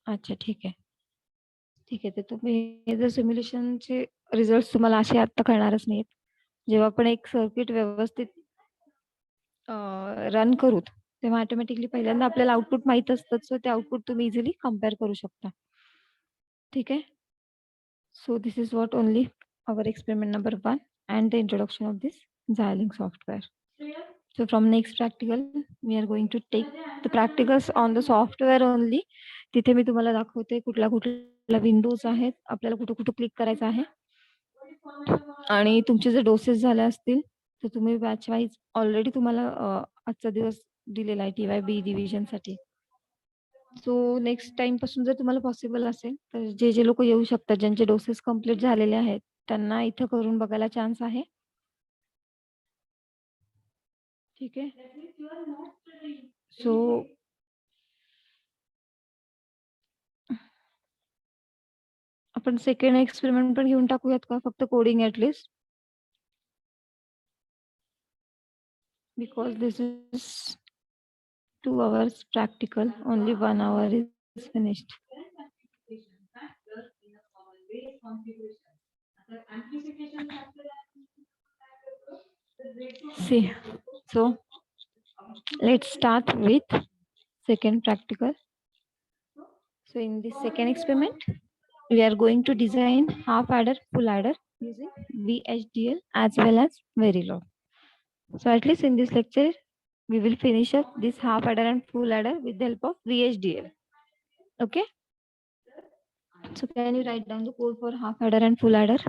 अच्छा, ठीक आहे. ठीक आहे, तर तुम्ही जर सिम्युलेशनचे रिझल्ट तुम्हाला असे आता कळणारच नाहीत. जेव्हा आपण एक सर्किट व्यवस्थित रन करू तेव्हा ऑटोमॅटिकली पहिल्यांदा आपल्याला आउटपुट माहित असतं. सो ते आउटपुट तुम्ही इझिली कम्पेअर करू शकता. ठीक आहे. So this is what only our experiment number 1 and the introduction of this Xilinx software. So from next practical, we are going to take the practicals on the software only. तिथे मी तुम्हाला दाखवते कुठल्या कुठल्या Windows आहेत, आपल्याला कुठं कुठं click करायचं आहे. आणि तुमचे जर डोसेस झाले असतील तर तुम्ही बॅच वाईज ऑलरेडी तुम्हाला आजचा दिवस दिलेला आहे TYB डिव्हिजन साठी. सो नेक्स्ट टाइम पासून जर तुम्हाला पॉसिबल असेल तर जे जे लोक येऊ शकतात, ज्यांचे डोसेस कम्प्लीट झालेले आहेत, त्यांना इथं करून बघायला चान्स आहे. ठीक आहे. सो आपण सेकंड एक्सपेरिमेंट पण घेऊन टाकूयात का, फक्त coding at least, because this is 2 hours practical, only 1 hour is finished. See, so let's start with second practical. So in this second experiment, we are going to design half adder, full adder using VHDL as well as Verilog. So at least in this lecture, we will finish up this half adder and full adder with the help of VHDL. Okay. So can you write down the code for half adder and full adder?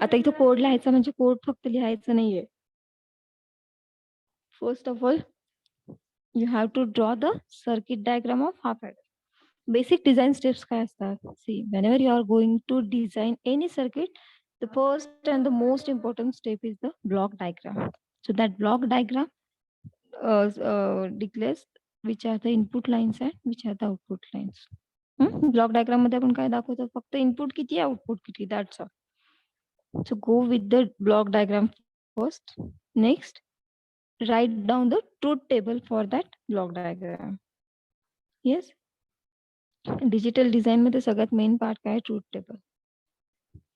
आता इथं code लिहायचा म्हणजे code फक्त लिहायचं नाहीये. First of all, you have to draw the circuit diagram of half adder. Basic design steps काय असतात? See, whenever you are going to design any circuit, the first and the most important step is the block diagram. So that block diagram declares which are the input lines and which are the output lines. Block diagram मध्ये आपण काय दाखवतो? फक्त input किती, output किती, that's all. So go with the block diagram first. Next, write down the truth table for that block diagram. Yes. Digital design मध्ये सगळ्यात main part काय? Truth table.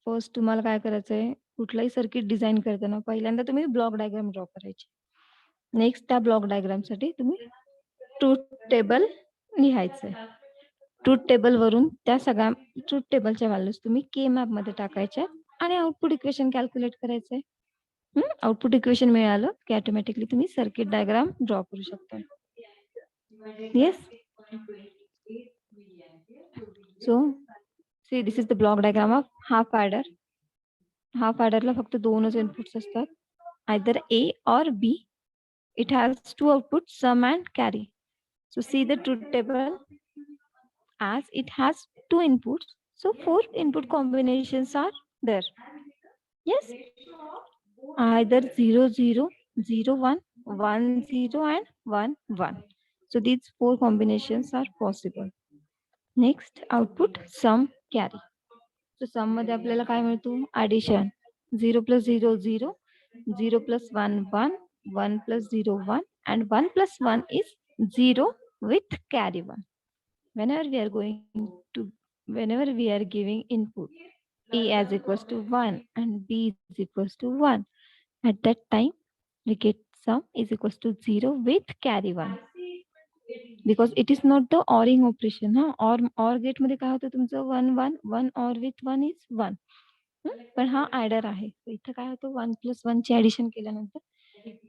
फर्स्ट तुम्हाला काय करायचंय, कुठलाही सर्किट डिझाईन करताना पहिल्यांदा तुम्ही ब्लॉक डायग्राम ड्रॉ करायची. नेक्स्ट त्या ब्लॉक डायग्राम साठी तुम्ही ट्रूथ टेबल लिहायचंय. ट्रूथ टेबल वरून त्या सगळ्या ट्रूथ टेबलच्या व्हॅल्यूज तुम्ही के मॅप मध्ये टाकायच्या आणि आउटपुट इक्वेशन कॅल्क्युलेट करायचंय. आउटपुट इक्वेशन मिळालं की ऑटोमॅटिकली तुम्ही सर्किट डायग्राम ड्रॉ करू शकता. Yes. So, see, this is the block diagram of half adder. Half adder ला फक्त दोनच इनपुट्स असतात, either A or B. It has two outputs, sum and carry. So see the truth table. As it has two inputs, so 4 input combinations are there. Yes, either 0 0 0 1 1 0 and 1 1. So these 4 combinations are possible. Next output sum carry. So sum मध्ये आपल्याला काय मिळतो? Addition 0 + 0 0, 0 + 1 1, 1 + 0 1 and 1 + 1 is 0 with carry 1. Whenever we are giving input A as equals to 1 and B is equals to 1, at that time we get sum is equals to 0 with carry 1. Because it is not the ORing operation. OR gate मध्ये काय होतं तुमचं? 1 1 1 OR with 1 is 1. पण हा adder आहे. इथं काय होतं? 1 + 1 ची ऍडिशन केल्यानंतर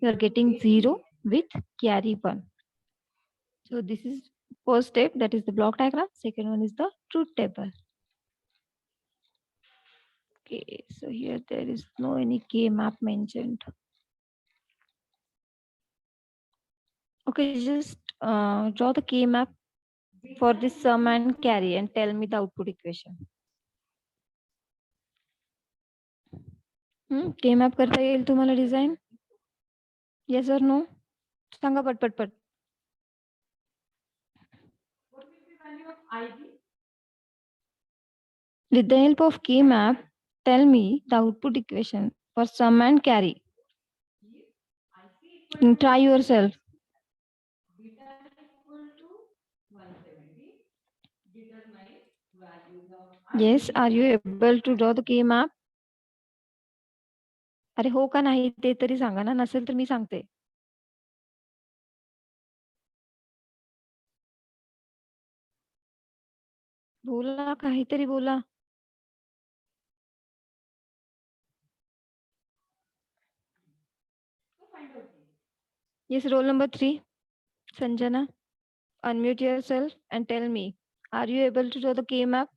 you are getting 0 with carry 1. So this is first step, that is the block diagram. Second one is the truth table. Okay, so here there is no any K map mentioned. Okay, just draw the K map for this sum and carry and tell me the output equation. K map करता येईल तुम्हाला design? Yes और no? सांगा पटपट. With the help of K map, tell me the output equation for sum and carry. Try yourself. Yes, are you able to draw the K map? अरे हो का नाही ते तरी सांगा ना, नसेल तर मी सांगते. बोला, काहीतरी बोला. Yes, roll number 3, Sanjana. Unmute yourself and tell me, are you able to draw the K map?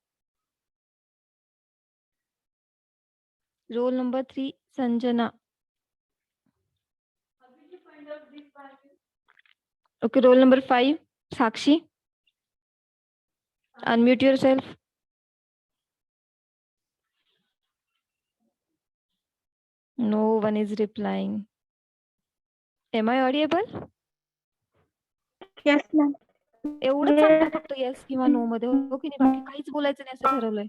Roll number 3, Sanjana. Okay, roll number 5, Sakshi. Unmute yourself. No one is replying. Am I audible? Yes ma'am. एवढंच सांगा फक्त yes किंवा no मध्ये, हो की नाही? बाकी काहीच बोलायचं नाही असं ठरवलंय.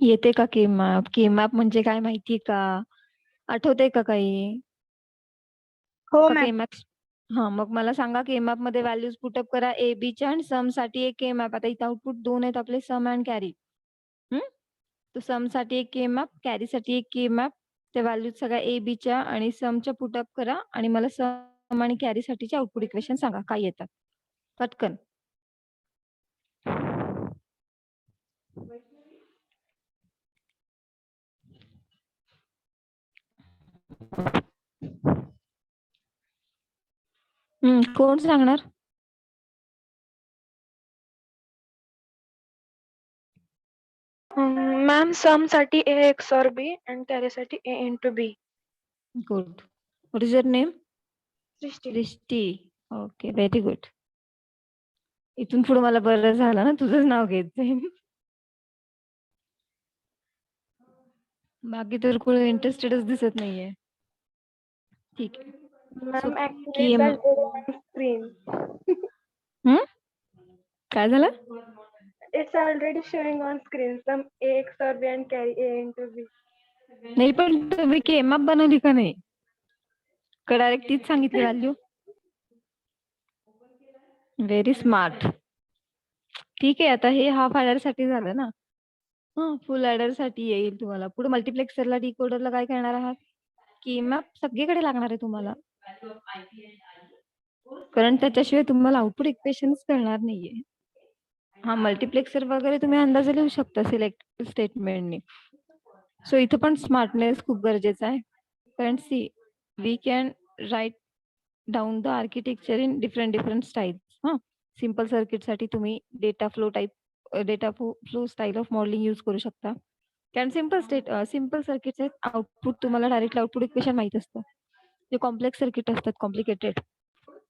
येते का के मॅप? के मॅप म्हणजे काय माहितीये का? आठवते का काही? हो का मॅम. के मॅप? हा, मग मला सांगा के मॅप मध्ये व्हॅल्यूज पुटअप करा ए बी च्या आणि सम साठी एक के मॅप. आता इथे आउटपुट 2 आहेत आपले, सम अँड कॅरी. तर सम साठी एक के मॅप, कॅरी साठी एक के मॅप. त्या व्हॅल्यूज सगळ्या ए बी च्या आणि समच्या पुटअप करा आणि मला सम आणि कॅरी साठीचे आउटपुट इक्वेशन सांगा काय येतात. पटकन. कोण सांगणार? मॅम सम साठी ए एक्सॉर बी आणि कॅरी साठी A into B. Good. What is your name? Srishti. Srishti. Okay, very good. इथून पुढे मला बरं झालं ना तुझंच नाव घेत जाईन. बाकी तर कोणी इंटरेस्टेडच दिसत नाहीये. ठीक आहे. Ma'am actually KM screen. काय झालं? It's already showing on screen some A XOR B and carry A into B. नाही, पण तुम्ही केमॅप बनवली का नाही? का डायरेक्ट तीच सांगितली व्हॅल्यू? Very smart. ठीक आहे, आता हे हाफ ॲडर साठी झालं ना. फुल ॲडर साठी येईल तुम्हाला. पुढे मल्टिप्लेक्सरला डिकोडरला काय करणार आहात? केमॅप सगळीकडे लागणार आहे तुम्हाला, कारण त्याच्याशिवाय तुम्हाला आउटपुट इक्वेशनच कळणार नाहीये. हा, मल्टिप्लेक्सर वगैरे तुम्ही अंदाजे लिहू शकता सिलेक्ट स्टेटमेंटने. सो इथं पण स्मार्टनेस खूप गरजेचा आहे. कारण see, we can write down the architecture in different styles. Simple circuit साठी तुम्ही data flow style of modelling use करू शकता. कारण सिम्पल सर्किट्स आहेत, आउटपुट तुम्हाला डायरेक्ट आउटपुट इक्वेशन माहित असतं. जे कॉम्प्लेक्स सर्किट असतात, complicated,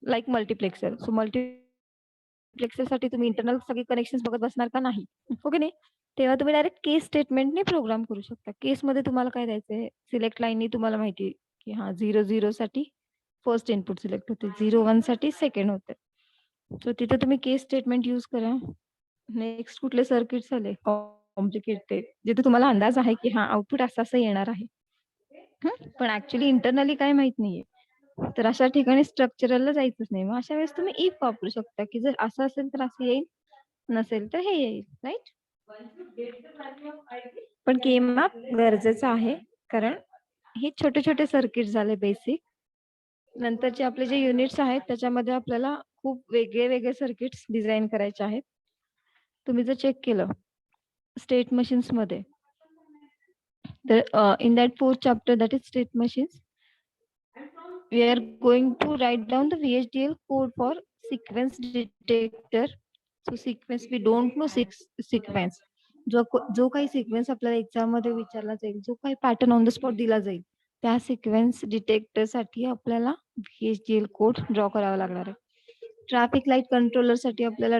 like multiplexer. So multiplexer साठी तुम्ही इंटरनल सगळे कनेक्शन बघत बसणार का नाही, ओके नाही? तेव्हा तुम्ही डायरेक्ट केस स्टेटमेंटने प्रोग्राम करू शकता. केस मध्ये तुम्हाला काय द्यायचंय? सिलेक्ट लाईननी तुम्हाला माहिती की 0-0 साठी फर्स्ट इनपुट सिलेक्ट होते, 0-1 साठी सेकंड होते. सो तिथे तुम्ही केस स्टेटमेंट यूज करा. नेक्स्ट कुठले सर्किट्स आले कॉम्प्लिकेटेड, जिथे तुम्हाला अंदाज आहे की आउटपुट असं येणार आहे, पण ऍक्च्युअली इंटरनली काय माहित नाहीये, तर अशा ठिकाणी स्ट्रक्चरलला जायचंच नाही. मग अशा वेळेस तुम्ही इफ वापरू शकता की जर असं असेल तर असं येईल, नसेल तर हे येईल, राईट? पण केमॅप गरजेचं आहे, कारण हे छोटे छोटे सर्किट झाले बेसिक. नंतरचे आपले जे युनिट्स आहेत त्याच्यामध्ये आपल्याला खूप वेगळे सर्किट्स डिझाईन करायचे आहेत. तुम्ही जर चेक केलं स्टेट मशीन्स मध्ये, तर in that fourth chapter, that is state machines, we are going to write down the VHDL code for sequence detector. So sequence, we don't know sequence. जो काही sequence आपल्याला एक्झाम मध्ये विचारला जाईल, जो काही पॅटर्न ऑन द स्पॉट दिला जाईल, त्या सिक्वेन्स डिटेक्टर साठी आपल्याला VHDL कोड ड्रॉ करावा लागणार आहे. ट्रॅफिक लाईट कंट्रोलर साठी आपल्याला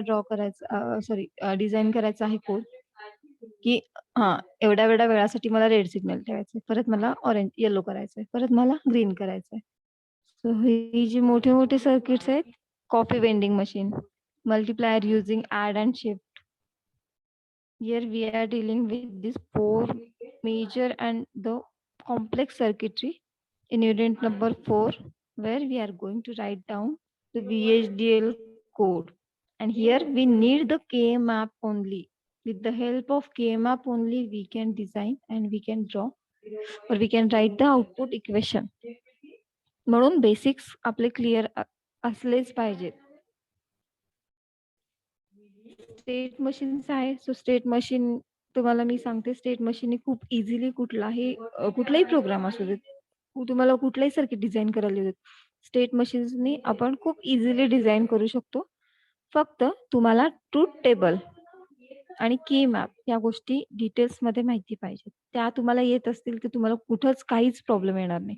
डिझाईन करायचा आहे कोड, की एवढ्या वेळासाठी मला रेड सिग्नल ठेवायचंय, परत मला ऑरेंज येलो करायचंय, परत मला ग्रीन करायचंय. सो ही जी मोठे सर्किट्स आहेत, coffee vending machine, multiplier using add and shift. Here we are dealing with these 4 major and the complex circuitry in unit number 4, where we are going to write down the VHDL code. And here we need the K-map only. With the help of K-map only, we can design and we can draw or we can write the output equation. म्हणून basics आपले clear असलेच पाहिजेत. State machines आहे. सो state machine तुम्हाला मी सांगते, state machine खूप easily कुठलाही programme असू देत, तुम्हाला कुठलाही सर्किट डिझाईन करायला देत, स्टेट मशीन्सनी आपण खूप इझिली डिझाईन करू शकतो. फक्त तुम्हाला ट्रूथ टेबल आणि की मॅप या गोष्टी डिटेल्स मध्ये माहिती पाहिजे. त्या तुम्हाला येत असतील तर तुम्हाला कुठंच काहीच प्रॉब्लेम येणार नाही.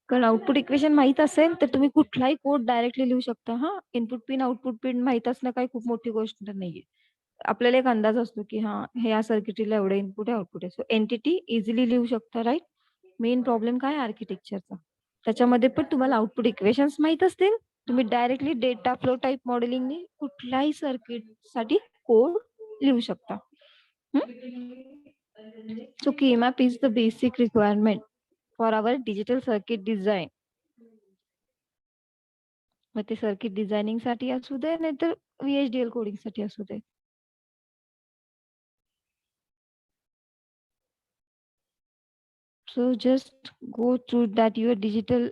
कारण आउटपुट इक्वेशन माहित असेल तर तुम्ही कुठलाही कोड डायरेक्टली लिहू शकता. हा, इनपुट पिन आउटपुट पिन माहित असणं काही खूप मोठी गोष्ट नाहीये. आपल्याला एक अंदाज असतो की हा, हे या सर्किटला एवढे इनपुट आहे, आउटपुट आहे. सो एंटिटी इझिली लिहू शकता, राईट. मेन प्रॉब्लेम काय आर्किटेक्चरचा, त्याच्यामध्ये पण तुम्हाला आउटपुट इक्वेशन्स माहित असतील, तुम्ही डायरेक्टली डेटा फ्लो टाइप मॉडेलिंगने कुठल्याही सर्किट साठी कोड लिहू शकता. सो KMAP is the basic requirement for our digital circuit design. मग ते सर्किट डिझायनिंग साठी असू दे, नाहीतर VHDL कोडिंग साठी असू दे. So just go through that your digital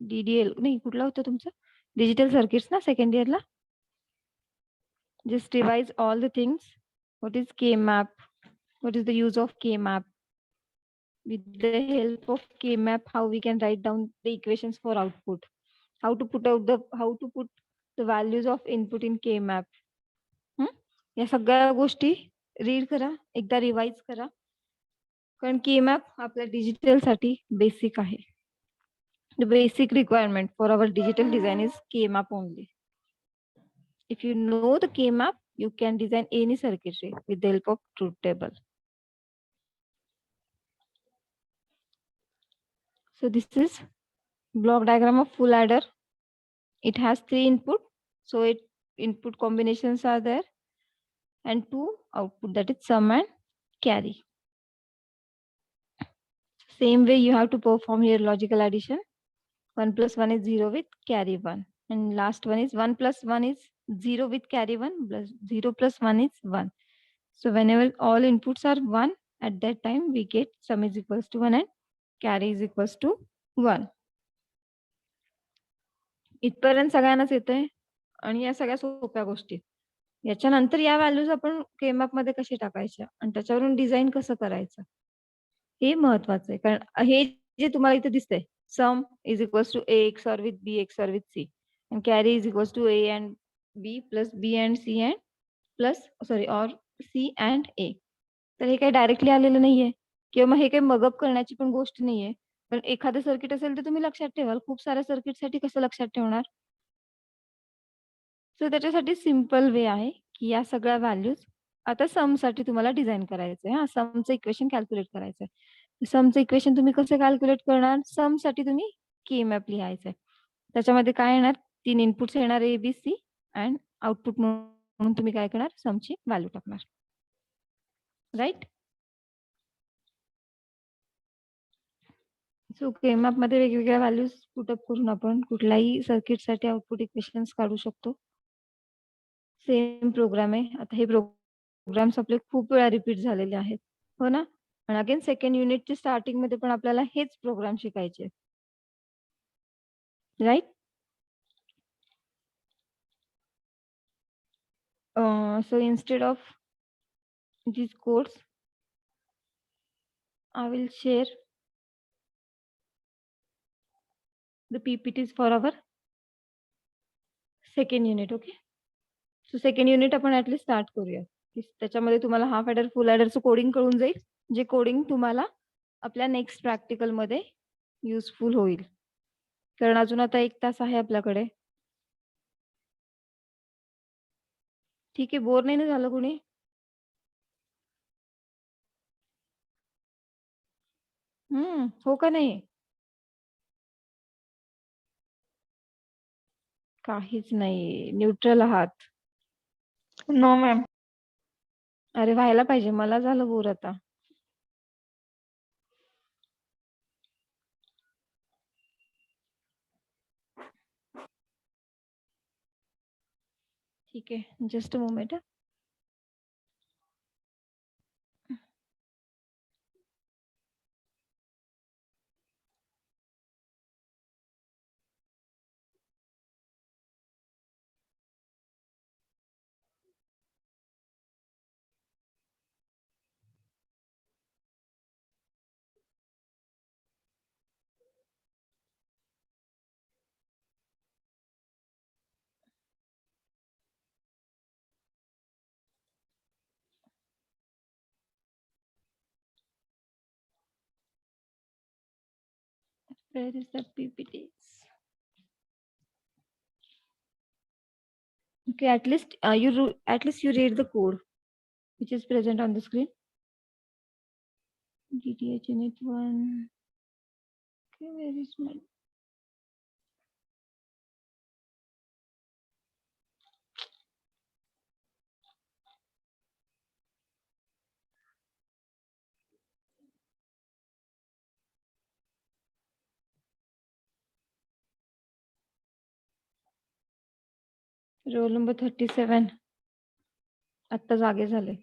DDL नाही, कुठला होता तुमचा डिजिटल सर्किट्स ना सेकंड इयरला. Just revise all the things. What is KMAP? What is the use of KMAP? With the help of KMAP, how we can write down the equations for output. How to put the values of input in KMAP. या सगळ्या गोष्टी read करा, एकदा revise करा. कारण KMAP आपल्या digital साठी basic आहे. The basic requirement for our digital design is KMAP only. If you know the KMAP, you can design any circuitry with the help of truth table. So this is block diagram of full adder. It has 3 input, so input combinations are there, and 2 output, that is sum and carry. Same way you have to perform here logical addition. 1 plus 1 is 0 with carry 1, and last one is 1 plus 1 is 0 with carry 1, plus 0 plus 1 is 1. So whenever all inputs are 1, at that time we get sum is equals to 1 and carry is equals to 1. इथपर्यंत सगळ्यांनाच येतंय आणि या सगळ्या सोप्या गोष्टी. याच्यानंतर या व्हॅल्यूज आपण KMAP मध्ये कशी टाकायच्या आणि त्याच्यावरून डिझाईन कसं करायचं हे महत्वाचं आहे. कारण हे जे तुम्हाला इथे दिसतंय, sum is equals to A XOR with B XOR with C and carry is equals to A and B plus B and C and plus or C and A. तर हे काही डायरेक्टली आलेलं नाहीये किंवा मग हे काही मगअप करण्याची पण गोष्ट नाहीये. पण एखादं सर्किट असेल तर तुम्ही लक्षात ठेवाल, खूप साऱ्या सर्किटसाठी कसं लक्षात ठेवणार. सो त्याच्यासाठी सिम्पल वे आहे की या सगळ्या व्हॅल्यूज आता सम साठी तुम्हाला डिझाईन करायचंय. हा, समचं इक्वेशन कॅल्क्युलेट करायचंय. समचं इक्वेशन तुम्ही कसं कॅल्क्युलेट करणार, सम साठी तुम्ही KMAP लिहायचंय. त्याच्यामध्ये काय येणार, 3 इनपुट्स येणार ABC अँड आउटपुट म्हणून तुम्ही काय करणार, समची व्हॅल्यू टाकणार, राईट. सो KMAP मध्ये वेगवेगळ्या व्हॅल्यूज पुटअप करून आपण कुठल्याही सर्किट साठी आउटपुट इक्वेशन्स काढू शकतो. सेम प्रोग्राम आहे. आता हे प्रोग्राम्स आपले खूप वेळा रिपीट झालेले आहेत, हो ना. आणि अगेन सेकंड युनिटच्या स्टार्टिंग मध्ये पण आपल्याला हेच प्रोग्राम शिकायचे, right. So instead of these codes, I will share the PPTs for our second unit. Okay. So second unit आपण ऍटलीस्ट स्टार्ट करूया. त्याच्यामध्ये तुम्हाला हाफ ॲडर फुल ॲडरचं कोडिंग कळून जाईल, जे कोडिंग तुम्हाला आपल्या नेक्स्ट प्रॅक्टिकल मध्ये युजफुल होईल. कारण अजून आता 1 तास आहे आपल्याकडे. ठीक आहे, बोर नाही ना झालं कोणी. हो का नाही. काहीच नाही, न्यूट्रल आहात. No ma'am. अरे व्हायला पाहिजे, मला झालं बोर आता. ठीक आहे, just a moment. Where is the PPTs? Okay, at least you read the code which is present on the screen. DTH unit 1. Okay, where is my roll number 37? आत्ता जागे झाले.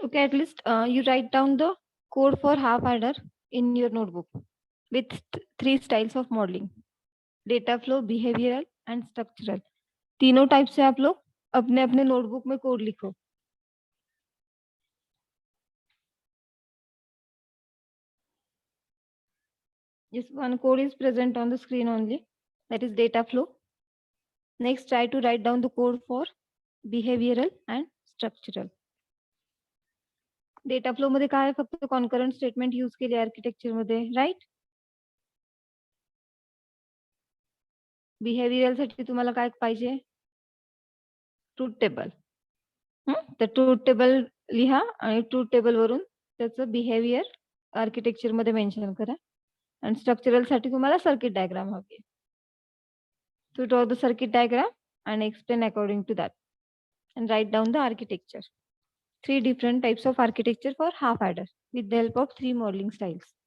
Okay, at least you write down the code for half adder in your notebook with three styles of modeling: data flow, behavioral and structural. तीनों type से आप लोग अपने अपने notebook में कोड लिखो. This one code is present on the screen only, that is data flow. Next, try to write down the code for behavioral and structural. Data flow मध्ये काय फक्त कॉन्करंट स्टेटमेंट यूज केले architecture मध्ये, right? Behavioural साठी तुम्हाला काय पाहिजे? Truth table. तर ट्रूथ टेबल लिहा आणि ट्रूथ टेबल वरून त्याचं बिहेवियर आर्किटेक्चर मध्ये मेन्शन करा. आणि स्ट्रक्चरल साठी तुम्हाला सर्किट डायग्राम हवी. To draw the circuit diagram and explain according to that and write down the architecture. 3 different types of architecture for half adder with the help of 3 modeling styles.